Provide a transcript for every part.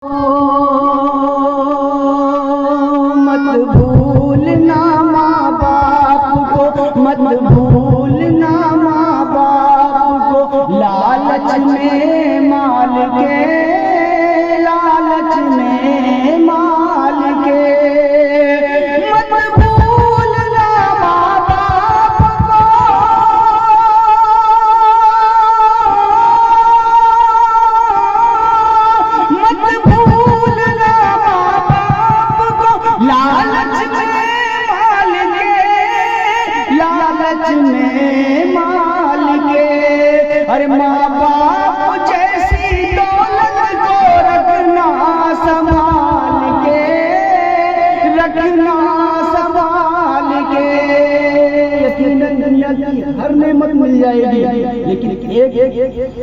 مت بھولنا ماں باپ کو، مت بھولنا ماں باپ کو، لالچ میں مال کے، لالچ میں مال کے، مت بھولنا ماں باپ کو، مت بھولنا ماں باپ کو، لالچ میں مال کے، لالچ میں مال کے، ارے ماں باپ جیسی دولت کو رکھنا سنبھال کے، رکھنا سنبھال کے۔ یقیناً دنیا کی ہر نعمت مل جائے گی، لیکن ایک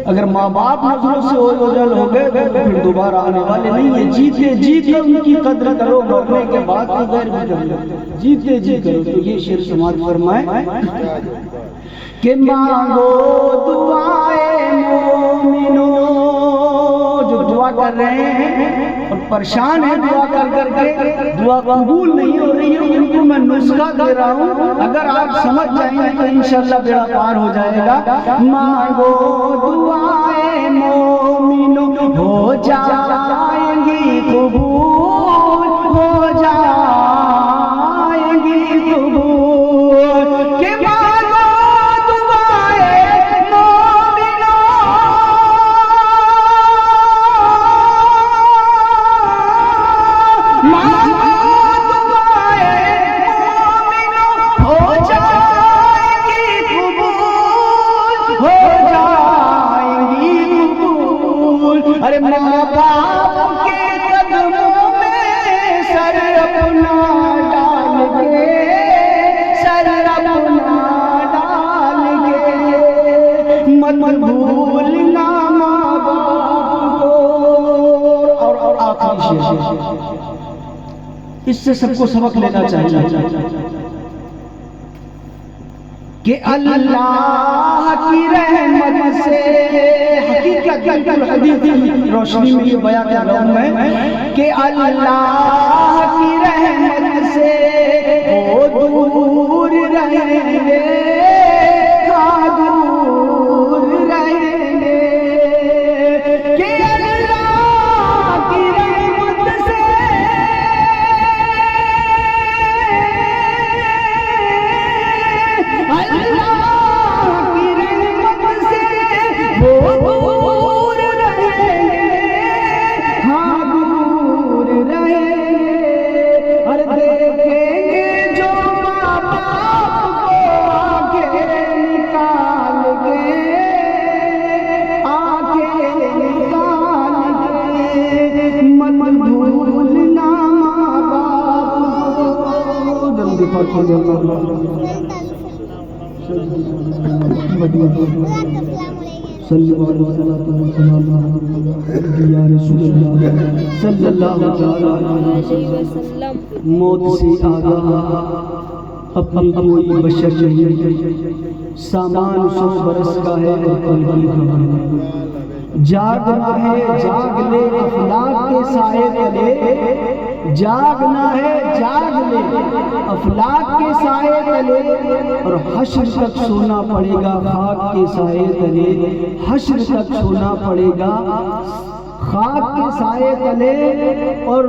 اگر ماں باپ نظروں سے اوجھل ہو گئے تو پھر دوبارہ آنے والے نہیں ہیں۔ جیتے جی کر ان کی قدر کرو، مرنے کے بعد تو غیر بھی کر لو، جیتے جی کرو۔ تو یہ شعر سماعت فرمائے کہ مانگو دعائے مومنو، جو دعا کر رہے ہیں اور پریشان ہیں دعا کر کر کے، دعا قبول نہیں ہو رہی ہے، ان کو میں نسخہ دے رہا ہوں، اگر آپ سمجھ جائیں گے تو انشاءاللہ بیڑا پار ہو جائے گا۔ مانگو دعائے مومنو، ہو جائیں گی قبول، ہو جائیں گی قبول، کہ مانگو دعائے مومنو، مانگو دعائے مومنو، ہو جائیں گی قبول، ہو جائیں گی قبول۔ ارے ماں باپ کے قدموں میں سر اپنا ڈال کے، سر اپنا ڈال کے، مت بھولنا ماں باپ کو۔ اور آخری شعر، اس سے سب کو سبق لینا چاہیے کہ اللہ کی رحمت سے، حقیقت الحدیث کی روشنی میں یہ بیان کر رہا ہوں میں کہ اللہ کی رحمت سے وہ دور رہیں گے، ہاں دور رہیں گے، کہ اللہ کی رحمت سے صلی اللہ علیہ وسلم۔ موت سے آگاہ اپنی کوئی بشر نہیں، سامان 100 برس کا ہے اور قلب کی خبر ہے۔ جاگنا ہے جاگ لے افلاک کے سائے تلے، جاگنا ہے جاگ لے افلاک کے سائے تلے، اور حشر تک سونا پڑے گا خاک کے سائے تلے، حشر تک سونا پڑے گا خاک کے سائے تلے۔ اور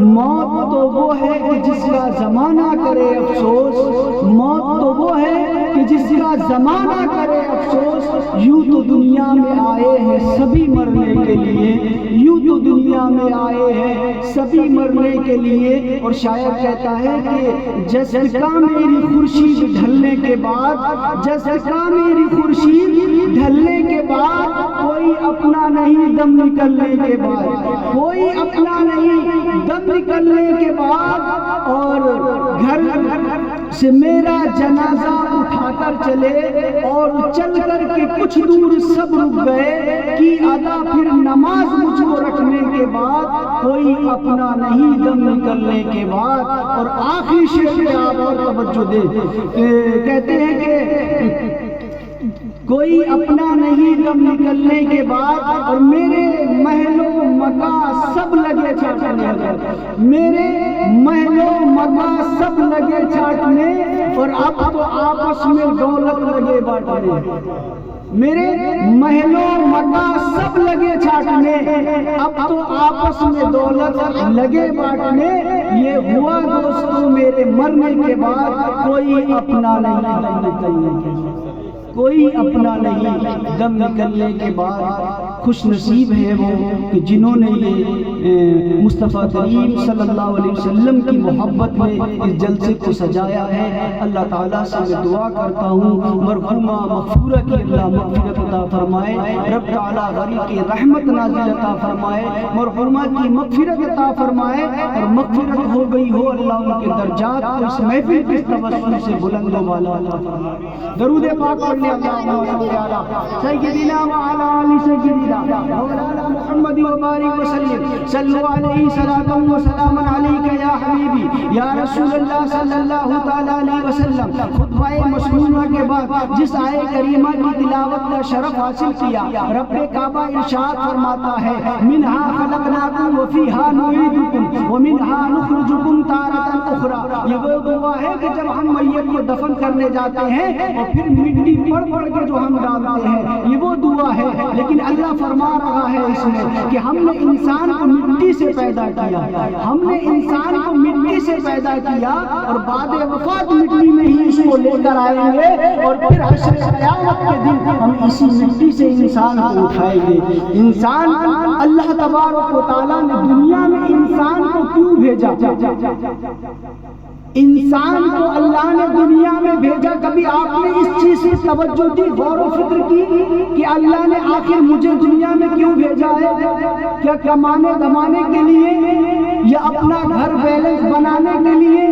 موت تو وہ ہے کہ جس کا زمانہ کرے افسوس، موت تو وہ ہے کہ جس کا زمانہ کرے افسوس۔ یوں تو دنیا میں آئے ہیں سبھی مرنے کے لیے، یوں تو دنیا میں آئے ہیں سبھی مرنے کے لیے۔ اور شاعر کہتا ہے کہ جیسے کا میری خورشید ڈھلنے کے بعد، جیسے کا میری خورشید ڈھلنے کے بعد، کوئی اپنا نہیں دم نکلنے کے بعد، کوئی اپنا نہیں دم نکلنے کے بعد، اور گھر سے میرا جنازہ اٹھا کر چلے، اور چل کر کے کچھ دور سب رک گئے، کی ادا پھر نماز مجھ کو رکھنے کے بعد، کوئی اپنا نہیں دم نکلنے کے بعد۔ اور آخری شعر پہ آپ اور توجہ دیں، کہتے ہیں کہ کوئی اپنا نہیں دم نکلنے کے بعد، اور میرے محل و مکان سب لگے چھاٹنے، میرے محل و مکا سب لگے چھاٹنے، اور اب تو آپس میں دولت لگے بانٹنے۔ میرے محل و مکا سب لگے چھاٹنے، اب تو آپس میں دولت لگے بانٹنے۔ یہ ہوا دوستوں میرے مرنے کے بعد کوئی اپنا نہیں دم نکلنے کے بعد، کوئی اپنا نہیں دم نکلنے کے بعد۔ خوش نصیب ہے وہ کہ جنہوں نے یہ مصطفیٰ کریم صلی اللہ علیہ وسلم کی محبت میں اس جلسے کو سجایا ہے۔ اللہ تعالیٰ سے میں دعا کرتا ہوں مرحومہ مغفورہ کی اللہ مغفرت عطا فرمائے، رب تعالیٰ غریب کی رحمت نازل عطا فرمائے، مرحومہ کی مغفرت عطا فرمائے، اور مغفرت ہو گئی ہو اللہ ان کے درجات کو اس محفل کے توسل سے بلند و بالا عطا فرمائے۔ درود پاک پڑھنے اللہم صلی علی سیدنا و علی آل سیدنا مولانا محمد وبارک وسلم، صلوا علیہ صلاۃ و سلام علیک یا حبیبی یا رسول اللہ صلی اللہ تعالی علیہ وسلم۔ خطبہ مسنونہ کے بعد جس آیے کریمہ کی تلاوت کا شرف حاصل کیا، رب کعبہ ارشاد فرماتا ہے منہا خلقناکم وفیہا نعیدکم ومنہا نخرجکم تارۃ اخری۔ یہ وہ دعا ہے کہ جب ہم میت کو دفن کرنے جاتے ہیں اور پھر مٹی پڑ کے جو ہم ڈالتے ہیں، یہ وہ دعا ہے۔ لیکن اللہ فرما رہا ہے اس میں کہ ہم نے انسان کو مٹی سے پیدا کیا، ہم نے انسان کو مٹی سے پیدا کیا، اور بعد وفات مٹی میں ہی اس کو لے کر آئیں گے، اور پھر حشر قیامت کے دن ہم اسی مٹی سے انسان کو اٹھائیں گے۔ انسان اللہ تبارک و تعالیٰ نے دنیا میں انسان کو کیوں بھیجا؟ انسان کو اللہ نے دنیا میں بھیجا، کبھی آپ نے اس چیز سے توجہ دی، غور و فکر کی کہ اللہ نے آخر مجھے دنیا میں کیوں بھیجا ہے؟ کیا کمانے دمانے کے لیے، یا اپنا گھر بیلنس بنانے کے لیے،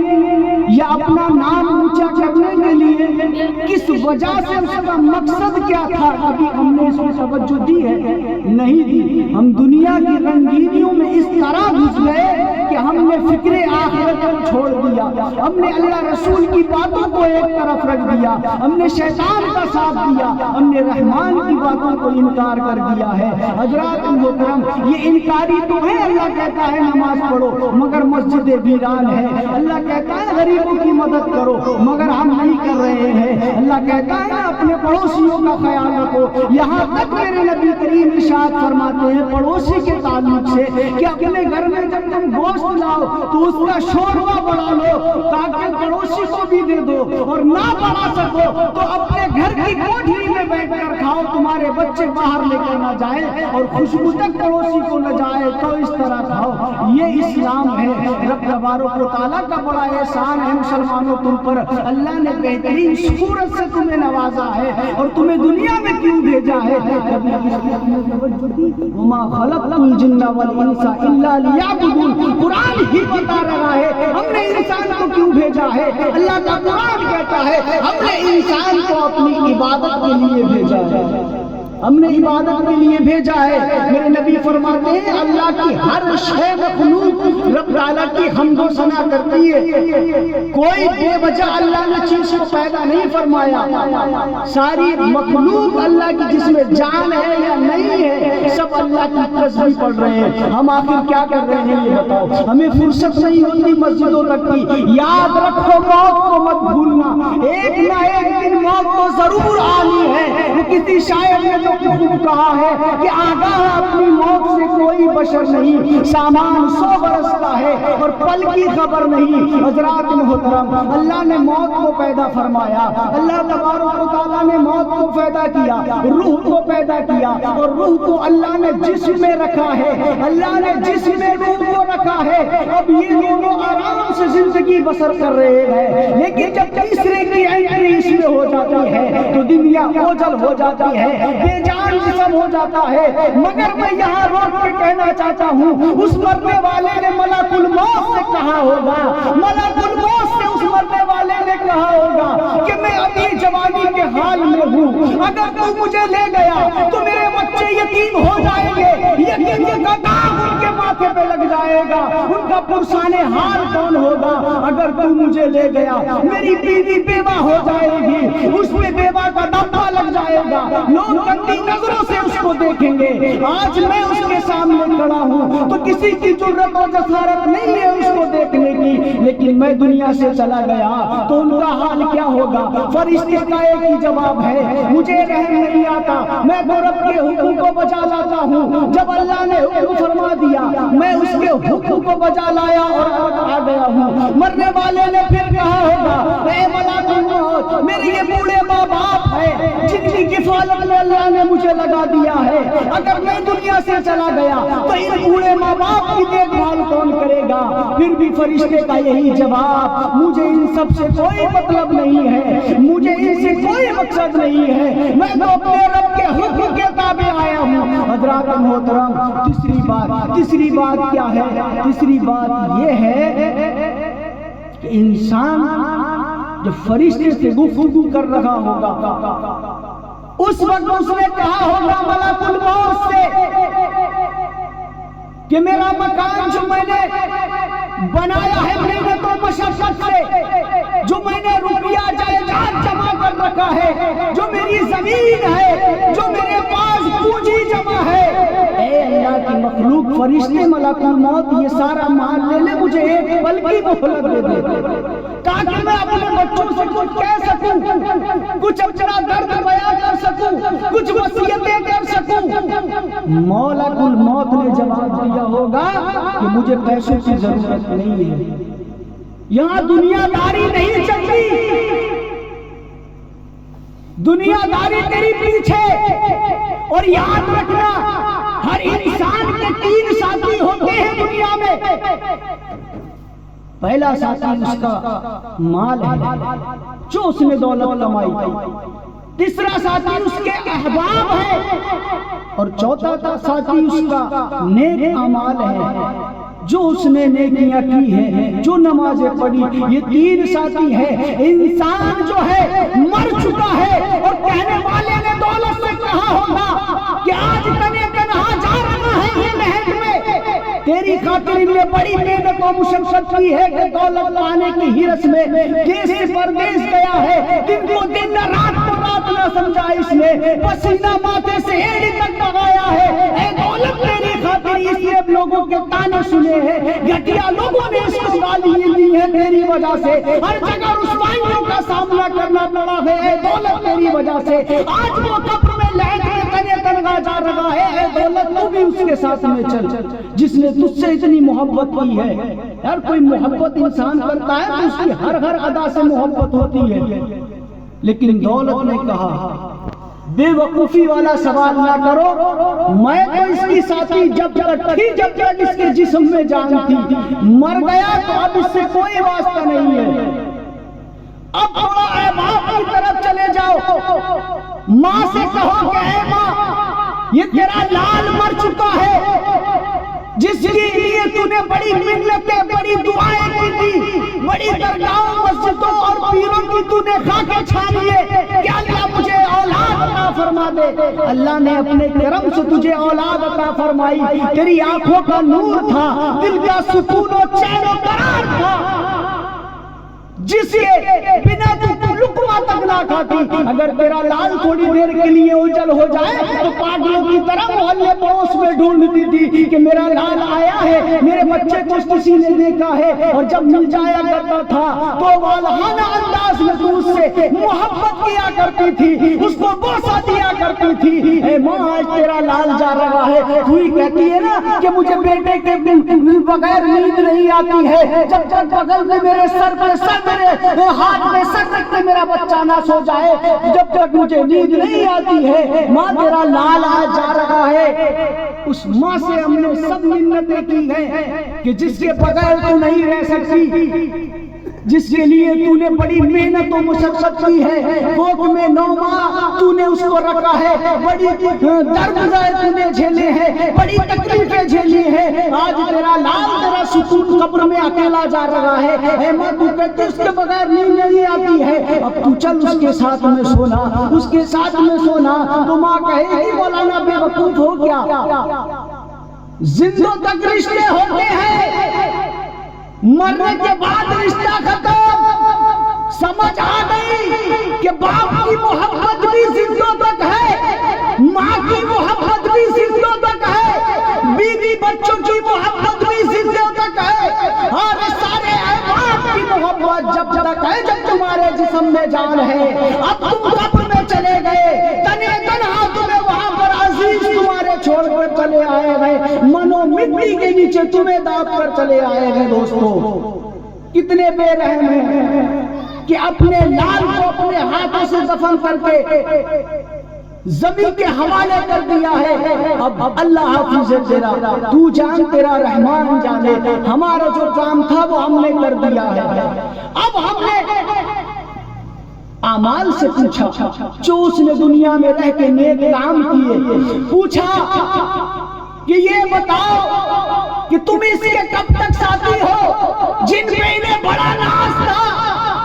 یا اپنا نام اونچا کرنے کے لیے؟ کس وجہ سے اس کا مقصد کیا تھا؟ کبھی ہم نے اس کو توجہ دی ہے؟ نہیں دی۔ ہم دنیا کی رنگینیوں میں اس طرح گھس گئے کہ ہم نے فکر آخرت کو چھوڑ دیا، ہم نے اللہ رسول کی باتوں کو ایک طرف رکھ دیا، ہم نے شیطان کا ساتھ دیا، ہم نے رحمان کی باتوں کو انکار کر دیا ہے۔ حضرات محترم، یہ انکاری تو ہے۔ اللہ کہتا ہے نماز پڑھو مگر مسجد ویران ہے، اللہ کہتا ہے غریبوں کی مدد کرو مگر ہم نہیں کر رہے ہیں، اللہ کہتا ہے اپنے پڑوسیوں کا خیال رکھو۔ یہاں تک میرے نبی کریم ارشاد فرماتے ہیں پڑوسی کے تعلق سے کہ اپنے گھر میں جب تم گوشت لاؤ تو اس کا شوربہ بڑھا لو تاکہ پڑوسی کو بھی دے دو، اور نہ بڑھا سکو تو اپنے گھر کی کوٹھی میں بیٹھ کر کھاؤ، تمہارے بچے باہر لے کر نہ جائیں اور خوشبو تک پڑوسی کو نہ جائے، تو اس طرح کھاؤ۔ یہ اسلام ہے۔ رب تبارک و تعالیٰ کا بڑا احسان ہے مسلمانوں تم پر، اللہ نے بہترین صورت سے تمہیں نوازا ہے، اور تمہیں دنیا میں کیوں بھیجا ہے؟ وما خلقت الجن والانس الا لیعبدون، قرآن ہی بتا رہا ہے ہم نے انسان کو کیوں بھیجا ہے۔ اللہ کا قرآن کہتا ہے ہم نے انسان کو اپنی عبادت کے لیے بھیجا ہے، ہم نے عبادت کے لیے بھیجا ہے۔ میرے نبی فرماتے ہیں اللہ کی ہر شے مخلوق رب تعالیٰ کی حمد و ثنا کرتی ہے، کوئی بے وجہ اللہ نے چیز کو پیدا نہیں فرمایا۔ ساری مخلوق اللہ کی جس میں جان ہے یا نہیں ہے سب اللہ کی تسبیح پڑھ رہے ہیں۔ ہم آخر کیا کر رہے ہیں یہ بتاؤ؟ ہمیں فرصت نہیں ہوتی مسجدوں تک کی۔ یاد رکھو موت کو مت بھولنا، ایک نہ ایک دن موت تو ضرور آنی ہے۔ وہ کسی شاعر نے تو خوب کہا ہے کہ آگاہ اپنی موت سے کوئی بشر نہیں، سامان 100 برس کا ہے اور پل کی خبر نہیں۔ حضرات محترم، اللہ نے موت کو پیدا فرمایا، اللہ تبارک و تعالیٰ نے موت کو پیدا کیا، روح کو پیدا کیا، اور روح کو اللہ نے جسم میں رکھا ہے، اللہ نے جسم میں روح کو رکھا ہے۔ اب یہ دونوں آرام سے زندگی بسر کر رہے ہیں، لیکن جب تیسرے کی انٹری اس میں ہو جاتی ہے تو دنیا اوجل ہو جاتی ہے، بے جان جسم ہو جاتا ہے۔ مگر میں یہاں روک کے کہنا چاہتا ہوں اس مرنے والے نے ملک الموت سے کہا ہوگا، ملک الموت سے اس مرنے والے نے کہا ہوگا کہ میں ابھی جوانی کے حال میں ہوں، اگر تو مجھے لے گیا تو میرے بچے یتیم ہو جائیں گے، یتیم کا داغ ان کے ماتھے پہ لگ جائے گا، ان کا پرسان حال کون ہوگا اگر تو مجھے لے گیا؟ میری بیوی بیوہ ہو جائے گی، اس پہ بیوہ کا دبا لگ جائے گا، لوگ گندی نظروں سے اس کو دیکھیں گے۔ آج میں اس کے سامنے کھڑا ہوں تو کسی کی جرأت اور جسارت نہیں ہے اس کو دیکھنے کی، لیکن میں دنیا سے چلا گیا تو ان کا حال کیا ہوگا؟ فرشتے کا ایک ہی جواب ہے، مجھے رحم نہیں آتا، میں تو رب کے حکم کو بجا لاتا ہوں، جب اللہ نے حکم فرما دیا میں اس کے حکم کو بجا لایا اور آ گیا ہوں۔ مرنے والے نے پھر کہا ہوگا، اے ملاک الموت، میرے یہ بوڑھے ماں باپ ہے جن کی کفالت میں اللہ نے مجھے لگا دیا ہے، اگر میں دنیا سے چلا گیا تو ان بوڑھے ماں باپ کی دیکھ بھال کون کرے گا؟ پھر بھی فرشتے کا یہی جواب، مجھے ان سب سے کوئی مطلب نہیں ہے، مجھے ان سے کوئی مقصد نہیں ہے، میں تو اپنے رب کے حکم کے تابع آیا ہوں۔ حضرات محترم، تیسری بات کیا ہے؟ تیسری بات یہ ہے کہ انسان جب فرشتے سے گفتگو کر رہا ہوگا اس وقت اس نے کہا ہوگا ملک الموت سے کہ میرا مکان جو میں نے بنایا ہے محنت و مشقت سے، جو میں نے روپیہ جائیداد جمع کر رکھا ہے، جو میری زمین ہے، جو میرے پاس پونجی جمع ہے، اے اللہ کی مخلوق فرشتے ملک الموت یہ سارا مال لے لے، مجھے ایک پل کی مہلت دے دے تاکہ میں اپنے بچوں سے کچھ کہہ سکوں، کچھ اپنا درد بیان کر سکوں، کچھ وصیتیں کر سکوں۔ ملک الموت نے جواب دیا ہوگا کہ مجھے پیسوں کی ضرورت نہیں ہے، یہاں دنیا داری نہیں چلتی، دنیا داری تیری پیچھے۔ اور یاد رکھنا ہر انسان کے 3 ساتھی ہوتے ہیں دنیا میں، پہلا ساتھی اس کا مال ہے جو اس نے دولت کمائی، تیسرا ساتھی اس کے احباب ہے، اور چوتھا ساتھی اس کا نیک اعمال ہے جو اس نے نیکیاں کی ہے، جو نمازیں پڑھی۔ یہ 3 ساتھی ہے۔ انسان جو ہے مر چکا ہے اور کہنے والے نے دولت سے کہا ہوگا کہ آج تنے تنہا جا رہا ہے یہ محل میں، تیری خاطر نے بڑی محنت و مشقت کی ہے کہ دولت پانے کی حرص میں دیس سے پردیس گیا ہے، دن کو دن رات کو رات نہ سمجھا اس نے، پسینہ ماتھے سے ایڑی تک بغایا ہے، اے دولت تیری خاطر اس نے لوگوں کے تانے سنے ہیں، گھٹیا لوگوں نے اس کو گالیاں دی ہیں تیری وجہ سے، ہر جگہ رسوائیوں کا سامنا کرنا پڑا ہے، اے دولت تیری وجہ سے آج وہ قبر میں لہٹ کے تنے تنہا جا رہا ہے، اے دولت تو بھی اس کے ساتھ میں چل جس نے تجھ سے اتنی محبت کی ہے۔ ہر کوئی محبت انسان کرتا ہے تو اس کی ہر ادا سے محبت ہوتی ہے، لیکن دولت نے کہا بے وقوفی والا سوال نہ کرو، میں تو اس کی ساتھی جب تک اس کے جسم میں جان تھی، مر گیا تو اب اس سے کوئی واسطہ نہیں ہے۔ اب تھوڑا اے باپ کی طرف چلے جاؤ، ماں سے کہو کہ اے ماں یہ تیرا لال مر چکا ہے جس کے لیے تو نے بڑی منتیں بڑی دعائیں کی تھی، بڑی درگاہوں مسجدوں اور پیروں کی تو نے خاکے چھانی ہے کہ اللہ مجھے اولاد عطا فرما دے۔ اللہ نے اپنے کرم سے تجھے اولاد عطا فرمائی، تیری آنکھوں کا نور تھا، دل کا سکون و چین و قرار تھا، جس کے بنا تو لقمہ تک نہ کھاتی۔ اگر تیرا لال تھوڑی دیر کے لیے اجل ہو جائے تو پاگلوں کی طرح محلے پڑوس میں ڈھونڈتی تھی کہ میرا لال آیا ہے، میرے بچے کو کسی نے دیکھا ہے، اور جب مل جایا کرتا تھا تو والہانہ انداز میں تو اس سے محبت کیا کرتی تھی، اس کو بوسہ دیا کرتی تھی۔ اے ماں آج تیرا لال جا رہا ہے، تو ہی کہتی ہے نا کہ مجھے بیٹے کے بغیر نیند نہیں آتی ہے، جب تک بغل میں میرے سر پہ سر میرے ہاتھ میں سر رکھ کے میرا بچہ نہ سو جائے، جب تک مجھے نیند نہیں آتی ہے۔ ماں تیرا لال آج جا رہا ہے، اس ماں سے ہم نے سب منتیں کی ہیں کہ جس کے بغیر تو نہیں رہ سکتی، جس کے لیے تو نے بڑی محنت و مشقت کی ہے، کوکھ میں 9 ماہ تو نے اس کو رکھا ہے، بڑی درد تو نے جھیلے ہیں، بڑی تکلیفیں جھیلی ہیں، آج تیرا لال تیرا سکون قبر میں اکیلا جا رہا ہے، اے ماں تو کہتے اس کے بغیر نیند نہیں آتی ہے، اب تو چل اس کے ساتھ میں سونا، اس کے ساتھ میں سونا۔ تو ماں کہے گی مولانا بے وقوف ہو کیا، زندوں تک رشتے ہوتے ہیں، مرنے کے بعد رشتہ ختم۔ سمجھ آ گئی کہ باپ کی محبت بھی زندوں تک ہے، ماں کی محبت بھی زندوں تک ہے، بیوی بچوں کی محبت بھی زندوں تک ہے، اور سارے احباب کی محبت جب تک ہے جب تمہارے جسم میں جان ہے۔ اب تم قبر میں چلے گئے، تنے تنہا تمہیں وہاں پر عزیز تمہارے چھوڑ کر چلے آئے ہیں، منو مٹی کے نیچے تمہیں داب کر چلے آئے ہیں۔ دوستو کتنے بے رحم ہیں کہ اپنے لال کو اپنے ہاتھوں سے دفن کر کے زمین کے حوالے کر دیا ہے۔ اب اللہ حافظ ہے تیرا، تو جان تیرا رحمان جانے، ہمارا جو کام تھا وہ ہم نے کر دیا ہے۔ اب ہم نے اعمال سے پوچھا جو اس نے دنیا میں رہ کے نیک کام کیے، پوچھا کہ یہ بتاؤ کہ تم اس کے کب تک ساتھی ہو، جن پہ انہیں بڑا ناز تھا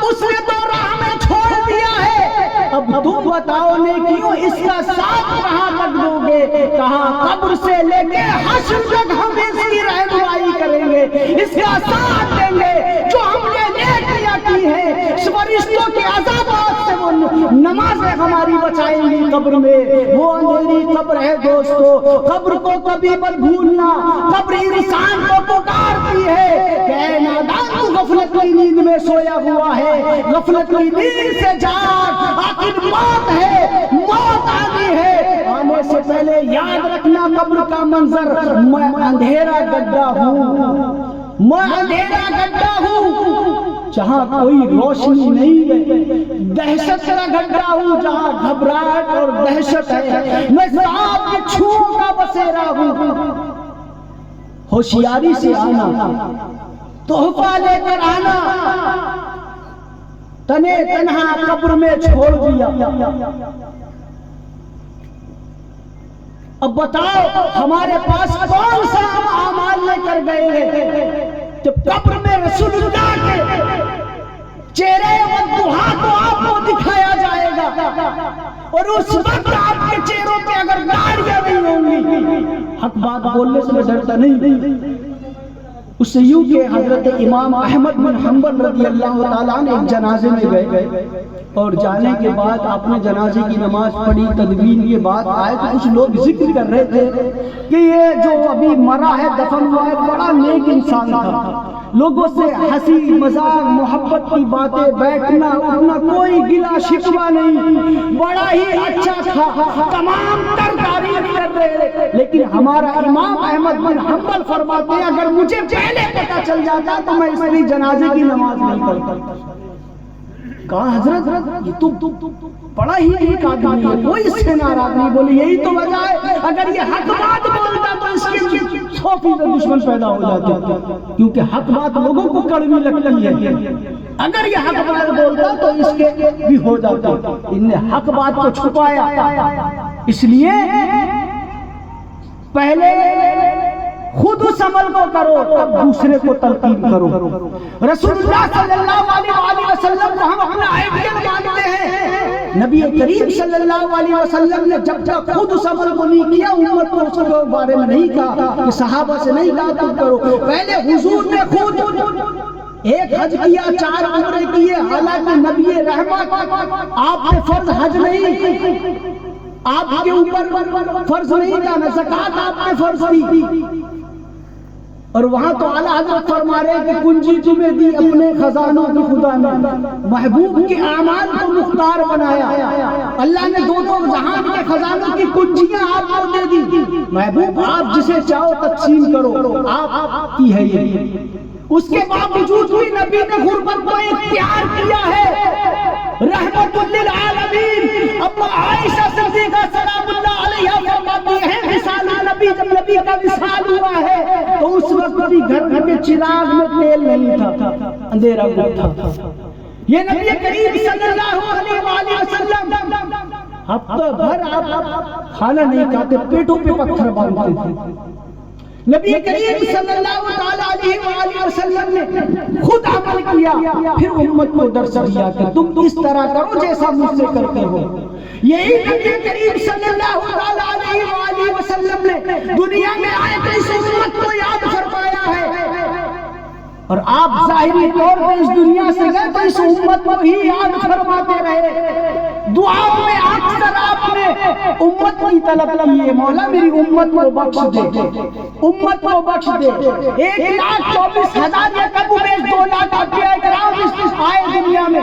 اس نے تو راہ میں چھوڑ دیا ہے، اب تم بتاؤ نیکیوں اس کا ساتھ کہاں تک دو گے؟ کہاں قبر سے لے کے حشر تک ہم اس کی رہنمائی کریں گے، اس کا ساتھ دیں گے، جو ہم نے نیکیاں کی ہیں فرشتوں کے عذابات سے وہ نمازیں ہماری بچائیں گی قبر میں۔ وہ اندھیری قبر ہے دوستو، قبر کو کبھی مت بھولنا، قبر انسان کو پکارتی ہے کہ اے نادان تو غفلت کی نیند میں سویا ہوا ہے، غفلت کی نیند سے جاگ، آخر موت ہے، موت آنی ہے، آنے سے پہلے یاد رکھنا قبر کا منظر، میں اندھیرا گڈھا ہوں، میں اندھیرا گڈھا ہوں جہاں کوئی روشنی نہیں ہے، دہشت کا گڈھا ہوں جہاں گھبراہٹ اور دہشت ہے، میں سانپ کے چھوؤں کا بسیرا ہوں۔ ہوشیاری سے آنا، تحفہ لے کر آنا، تنے تنہا قبر میں چھوڑ دیا۔ اب بتاؤ ہمارے پاس کون سا اعمال لے کر گئے ہیں؟ جب قبر میں رسول اللہ کے چہرے والضحیٰ کو آپ کو دکھایا جائے گا، اور اس وقت آپ کے چہروں پہ اگر داڑیاں نہیں ہوں گی، حق بات بولنے سے میں ڈرتا نہیں، اس سے یوں کہ حضرت امام احمد بن حنبل رضی اللہ تعالیٰ نے ایک جنازے میں گئے، اور جانے کے بعد آپ نے جنازے کی نماز پڑھی، تدبین کے بعد آئے تو کچھ لوگ ذکر کر رہے تھے کہ یہ جو ابھی مرا ہے دفن ہوا ہے بڑا نیک انسان تھا، لوگوں سے ہنسی مذاق محبت کی باتیں، بیٹھنا اٹھنا کوئی گلا شکوہ نہیں، بڑا ہی اچھا تھا، تمام تر تعریف کر رہے، لیکن ہمارا امام احمد بن حنبل فرماتے ہیں اگر مجھے پہلے پتہ چل جاتا تو میں اس کی جنازے کی نماز نہیں پڑھتا۔ کہا حضرت یہ تو بڑا ہی ایک آدمی ہے، کوئی اس سے ناراض نہیں، بولے یہی تو وجہ ہے، اگر یہ حق بات بولتا تو اس کے 100% دشمن پیدا ہو جاتے، کیونکہ حق بات لوگوں کو کڑوی لگتی ہے، اگر یہ حق بات بولتا تو اس کے بھی ہو جاتا، ان نے حق بات کو چھپایا، اس لیے پہلے خود اس عمل کو کرو تب دوسرے کو تلقین کرو۔ رسول اللہ صلی اللہ علیہ وسلم کو ہم اپنا آئیڈیل مانتے ہیں، نبی کریم صلی اللہ علیہ وسلم نے جب تک خود اس عمل کو نہیں کیا امت کو اس کے بارے میں نہیں کہا، کہ صحابہ سے نہیں کہا تم کرو، پہلے حضور نے خود ایک حج کیا، 4 عمرے کیے، حالانکہ نبی رحمت آپ نے فرض حج نہیں، آپ کے اوپر فرض نہیں تھا، نہ زکوٰۃ آپ نے فرض تھی، اور وہاں تو اعلیٰ حضرت فرما رہے کہ کنجی تمہیں دی اپنے خزانوں کی خدا نے، محبوب کے اعمال کو مختار بنایا، اللہ نے دونوں جہان کے خزانوں کی کنجیاں آپ کو دے دی، محبوب آپ جسے چاہو تقسیم کرو، آپ کی ہے یہ، اس کے باوجود بھی نبی نے غربت کو اختیار کیا ہے، رحمت للعالمین۔ اما عائشہ صدیقہ سلام اللہ علیہا فرماتی ہیں وصال نبی، جب نبی کا وصال ہوا ہے تو اس وقت وقت بھی گھر کے چراغ میں تیل نہیں تھا، اندھیرا تھا۔ یہ نبی کریم صلی اللہ علیہ وآلہ وسلم ہفتہ بھر آپ کھانا نہیں کھاتے، پیٹوں پہ پتھر باندھتے تھے۔ نبی کریم صلی اللہ علیہ وآلہ وسلم نے خود عمل کیا، پھر امت کو درس دیا کہ تم اس طرح کرو جیسا مجھ سے کرتے ہو۔ یہی نبی کریم صلی اللہ علیہ وآلہ وسلم نے دنیا میں آئے تو اس امت کو یاد فرمایا ہے، اور آپ ظاہری طور پہ اس دنیا سے گئے تو اس امت کو ہی یاد فرماتے رہے۔ دعاؤں میں اکثر آپ نے امت کی طلب کی ہے، مولا میری امت کو بخش دے، امت کو بخش دے۔ 1,24,000 یا کبو بیش 2 لاکھ انبیاء کرام اس آئے دنیا میں،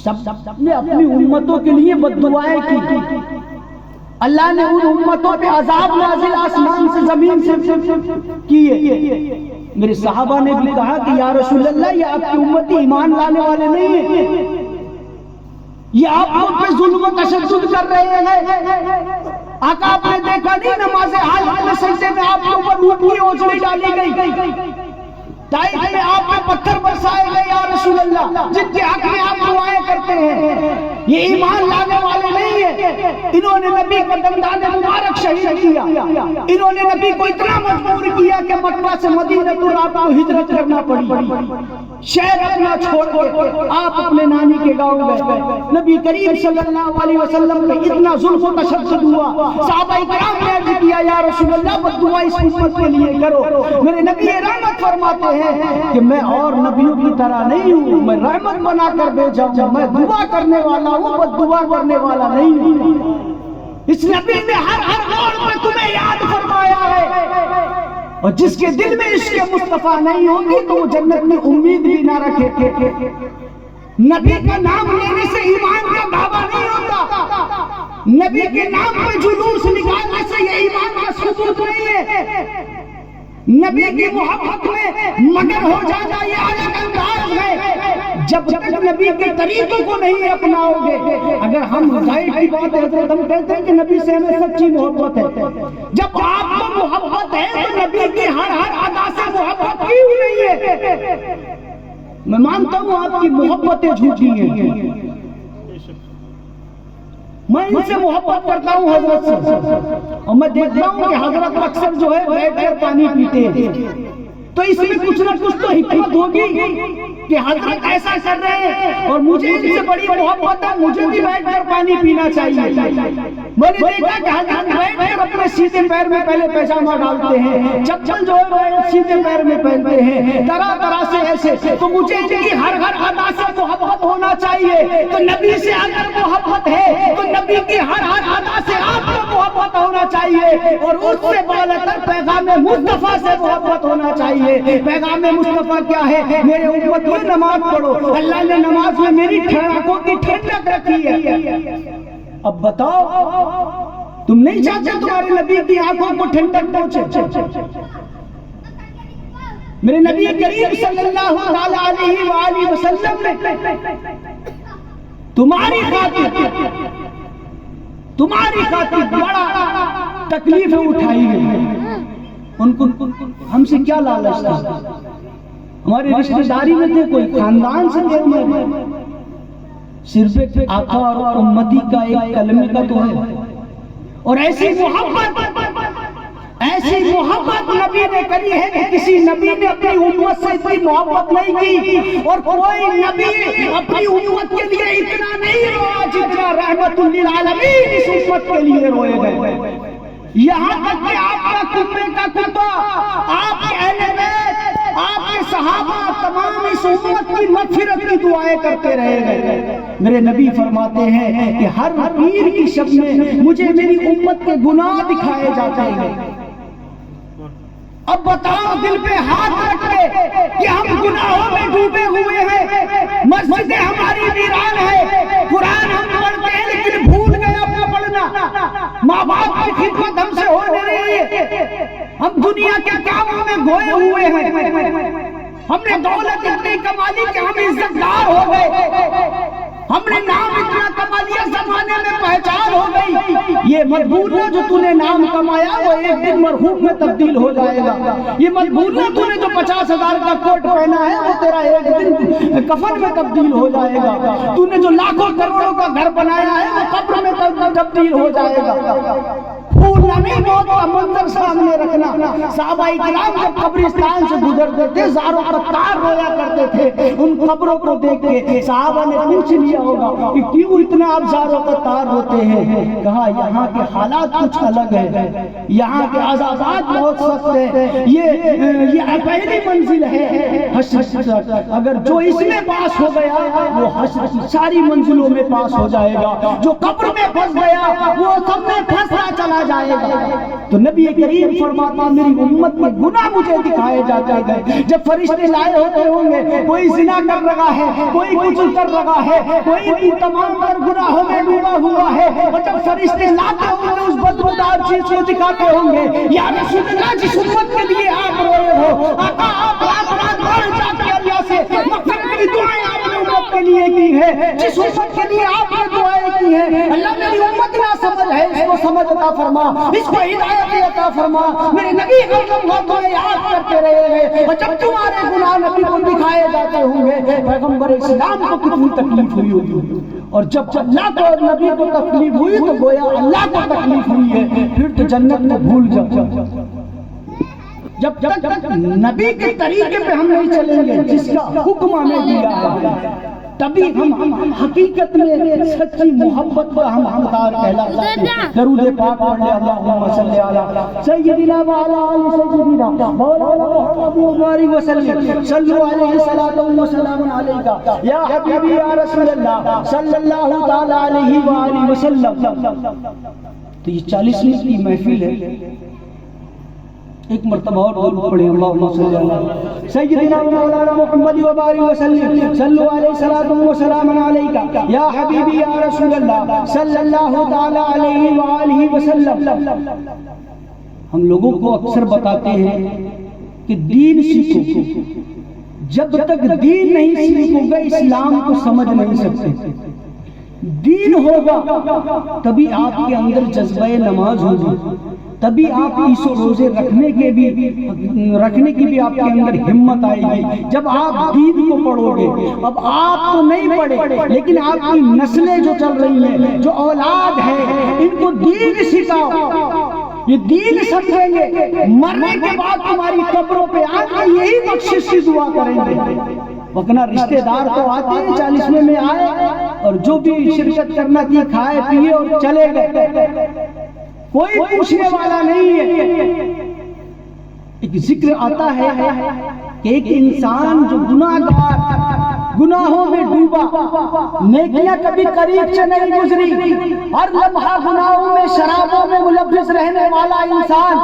سب نے اپنی امتوں کے لیے بد دعائیں کی۔ اللہ نے ان امتوں پہ عذاب نازل آسمان سے زمین سے کیے۔ میرے صحابہ نے بھی کہا کہ یا رسول اللہ یہ آپ کی امتی ایمان لانے والے نہیں ہیں، یہ آپ پہ ظلم و تشدد کر رہے ہیں۔ آقا آپ نے دیکھا نہیں نماز حاجت میں سجدے میں آپ کے اوپر اونٹ کی اوجڑی ڈالی گئی، طائف میں آپ پہ پتھر برسائے گئے یا رسول اللہ، جن کے حق میں آپ دعائیں کرتے ہیں۔ یہ ایمان لانے والے نہیں ہیں، انہوں نے نبی کا دندان مبارک شہید کیا، انہوں نے نبی کو اتنا مجبور کیا کہ مکہ سے مدینہ تو آپ کو ہجرت کرنا پڑی، شہر اپنا چھوڑ کے آپ اپنے نانی کے گاؤں گئے۔ نبی کریم صلی اللہ علیہ وسلم پہ اتنا ظلم و تشدد ہوا، صحابہ کرام نے عرض کیا یا رسول اللہ بد دعا اس امت کے لیے کرو۔ میرے نبی رحمت فرماتے ہیں کہ میں اور نبیوں کی طرح نہیں ہوں، میں رحمت بنا کر بھیجا ہوں، میں دعا کرنے والا ہوں، بد دعا کرنے والا نہیں ہوں۔ اس نبی نے ہر موڑ میں تمہیں یاد فرمایا ہے، اور جس کے دل میں عشق مصطفیٰ نہیں ہوگی تو وہ جنت میں امید بھی نہ رکھے۔ نبی کا نام لینے سے ایمان کا دعویٰ نہیں ہوتا، نبی کے نام پہ جلوس نکالنے سے یہ ایمان کا ثبوت نہیں ہے۔ نبی کی محبت میں مگر ہو جانا یہ الگ انداز ہے۔ جب تک نبی کے طریقوں کو نہیں اپناؤ گے، اگر ہم ظاہر کی بات ہے تو ہم کہتے ہیں کہ نبی سے ہمیں سچی محبت ہے، جب آپ کو محبت ہے تو نبی کی ہر ادا سے محبت کیوں نہیں ہے؟ میں مانتا ہوں آپ کی محبتیں جھوٹی ہیں، میں ان سے محبت کرتا ہوں حضرت سے، اور میں دیکھتا ہوں کہ حضرت اکثر جو ہے بیٹھ کر پانی پیتے ہیں، تو اس میں کچھ نہ کچھ تو حکمت ہوگی کہ حضرت ایسا کر رہے ہیں، اور مجھے ان سے بڑی محبت ہے، مجھے بھی بیٹھ کر پانی پینا چاہیے۔ میں نے دیکھا کہ حضرت بیٹھ کر اپنے سیدھے پیر میں پہلے پیجامہ ڈالتے ہیں، چپل جو ہے سیدھے پیر میں پہنتے ہیں، طرح طرح سے ایسے، تو مجھے ان کی ہر ادا سے محبت ہونا چاہیے۔ تو نبی سے اگر محبت ہے تو نبی کی ہر ادا سے آپ کو محبت ہونا چاہیے، اور اس سے بالاتر پیغام مصطفیٰ سے محبت ہونا چاہیے۔ پیغام مصطفیٰ کیا ہے؟ میرے امت کو نماز پڑھو، اللہ نے نماز میں میری آنکھوں کی ٹھنڈک رکھی ہے۔ اب بتاؤ تم نہیں چاہتے تمہارے نبی کی آنکھوں کو ٹھنڈک پہنچے؟ میرے نبی کریم صلی اللہ علیہ وآلہ وسلم نے تمہاری خاطر بڑا تکلیفیں اٹھائی ہیں۔ ان کو ہم سے کیا لالچ تھا؟ ہمارے رشتہ داری میں تھے، کوئی خاندان سے تھے، صرف ایک آقا اور امتی کا ایک کلمے کا تو ہے، اور ایسی محبت نبی نے کری ہے کہ کسی نبی نے اپنی امت سے اتنی محبت نہیں کی، اور کوئی نبی اپنی امت کے لیے اتنا نہیں رویا جتنا رحمت للعالمین اس امت کے لیے روئے گئے۔ یہاں تک کہ آپ کا کنبے کا کنبا، آپ کے اہل بیت، آپ کے صحابہ تمام اس امت کی مغفرت کی دعائیں کرتے رہے گئے۔ میرے نبی فرماتے ہیں کہ ہر پیر کی شب میں مجھے میری امت کے گناہ دکھائے جاتے ہیں۔ اب بتاؤ دل پہ ہاتھ رکھ کے کہ ہم گناہوں میں ڈوبے ہوئے ہیں، مسجدیں ہماری ویران ہے، قرآن ہم پڑھتے ہیں لیکن بھول گئے اپنا پڑھنا، ماں باپ کی خدمت ہم سے ہو نہیں رہی ہے، ہم دنیا کے کاموں میں گھوئے ہوئے ہیں، ہم نے دولت اتنی کما لی کہ ہم عزت دار ہو گئے، ہم نے نام اتنا کما لیا زمانے میں پہچان ہو گئی، یہ مت بھولنا جو تو نے نام کمایا وہ ایک دن مرحوم میں تبدیل ہو جائے گا، یہ مت بھولنا تو نے جو 50,000 کا کوٹ پہنا ہے وہ تیرا ایک دن کفن میں تبدیل ہو جائے گا، تو نے جو لاکھوں کروڑوں کا گھر بنایا ہے وہ قبر میں تبدیل ہو جائے گا۔ بھولنا نہیں، موت کا منظر سامنے رکھنا۔ صحابہ کرام جب قبرستان سے گزرتے تھے زاروں قطار رویا کرتے تھے، ان قبروں کو دیکھ کے صحابہ نے پوچھ لیا ہوگا کہ کیوں اتنا آپ زاروں قطار روتے ہیں؟ کہا یہاں کے حالات کچھ الگ ہے، یہاں کے عذابات بہت سخت ہیں، یہ پہلی منزل ہے حشر تک، اگر جو اس میں پاس ہو گیا وہ حشر کی ساری منزلوں میں پاس ہو جائے گا، جو قبر میں پھنس گیا وہ سب میں پھنستا چلا جائے گا۔ تو نبی کریم فرماتا میری امت میں گناہ مجھے دکھائے جاتے گئے، جب فرشتے لائے ہوتے ہوں گے کوئی زنا کر رہا ہے، کوئی کچھ کر رہا ہے، کوئی تمام تر گناہوں میں ڈوبا ہوا ہے، اور جب فرشتے لاتے ہوں گے اس بدبودار چیز کو دکھاتے ہوں گے، یا رسول اللہ جس امت کے لیے آپ روئے ہو، آقا آپ رات رات بھر جا کے اللہ سے مغفرت کی دعائیں آپ نے امت کے لیے کی ہے، جس امت کے لیے آپ نے دعائیں کی ہیں، اللہ میری امت نہ سمجھ ہے اس کو سمجھ عطا فرما، اس کو ہدایت عطا فرما، میرے نبی ہر لمحہ تمہیں یاد کرتے رہے ہیں، اور جب تمہارے گناہ نبی کو دکھائے جاتے ہوں گے پیغمبر اسلام کو کتنی تکلیف ہوئی ہوگی، اور جب اللہ کو اور نبی کو تکلیف ہوئی تو گویا اللہ کو تکلیف ہوئی ہے، پھر تو جنت میں بھول جاؤ۔ جب تک نبی کے طریقے پہ ہم نہیں چلیں گے جس کا حکم ہمیں دیا ہے تبھی ہم حقیقت میں سچی محبت کا ہم حقدار کہلا سکتے ہیں۔ درود پاک پڑھ لے اللہم صلی علی سیدنا وعلی آل سیدنا مولانا وسلم صلو علیہ الصلوۃ والسلام علیکہ یا حبیبی یا رسول اللہ صلی اللہ تعالی علیہ وآلہ وسلم۔ تو یہ 40 منٹ کی محفل ہے، ایک مرتبہ اور درود پڑھیں اللہم صلی علی سیدنا مولانا محمد وبارک وسلم صلو علیہ الصلوۃ والسلام علیکہ یا حبیبی یا رسول اللہ صلی اللہ تعالی علیہ وآلہ وسلم۔ ہم لوگوں کو اکثر بتاتے ہیں کہ دین سیکھو، جب تک دین نہیں سیکھو گے اسلام کو سمجھ نہیں سکتے۔ دین ہوگا تبھی آپ کے اندر جذبہ نماز ہوگی، تبھی آپ عیش و روزے رکھنے کی بھی آپ کے اندر ہمت آئے گی۔ جب آپ دین کو پڑھو گے، اب آپ تو نہیں پڑھے لیکن آپ کی نسلیں جو چل رہی ہیں، جو اولاد ہے، ان کو دین سکھاؤ، یہ دین سمجھیں گے، مرنے کے بعد تمہاری قبروں پہ آ کے یہی بخشش کی دعا کریں گے۔ وکنا رشتہ دار تو آتے ہیں 40ویں میں آئے اور جو بھی شرکت کرنا تھی کھائے پیے اور چلے گئے، کوئی پوچھنے والا نہیں ہے۔ ایک ذکر آتا ہے کہ ایک انسان جو گناہوں میں ڈوبا، نیکیاں کبھی قریب سے نہیں گزری، ہر لمحہ گناہوں میں شرابوں میں ملوث رہنے والا انسان،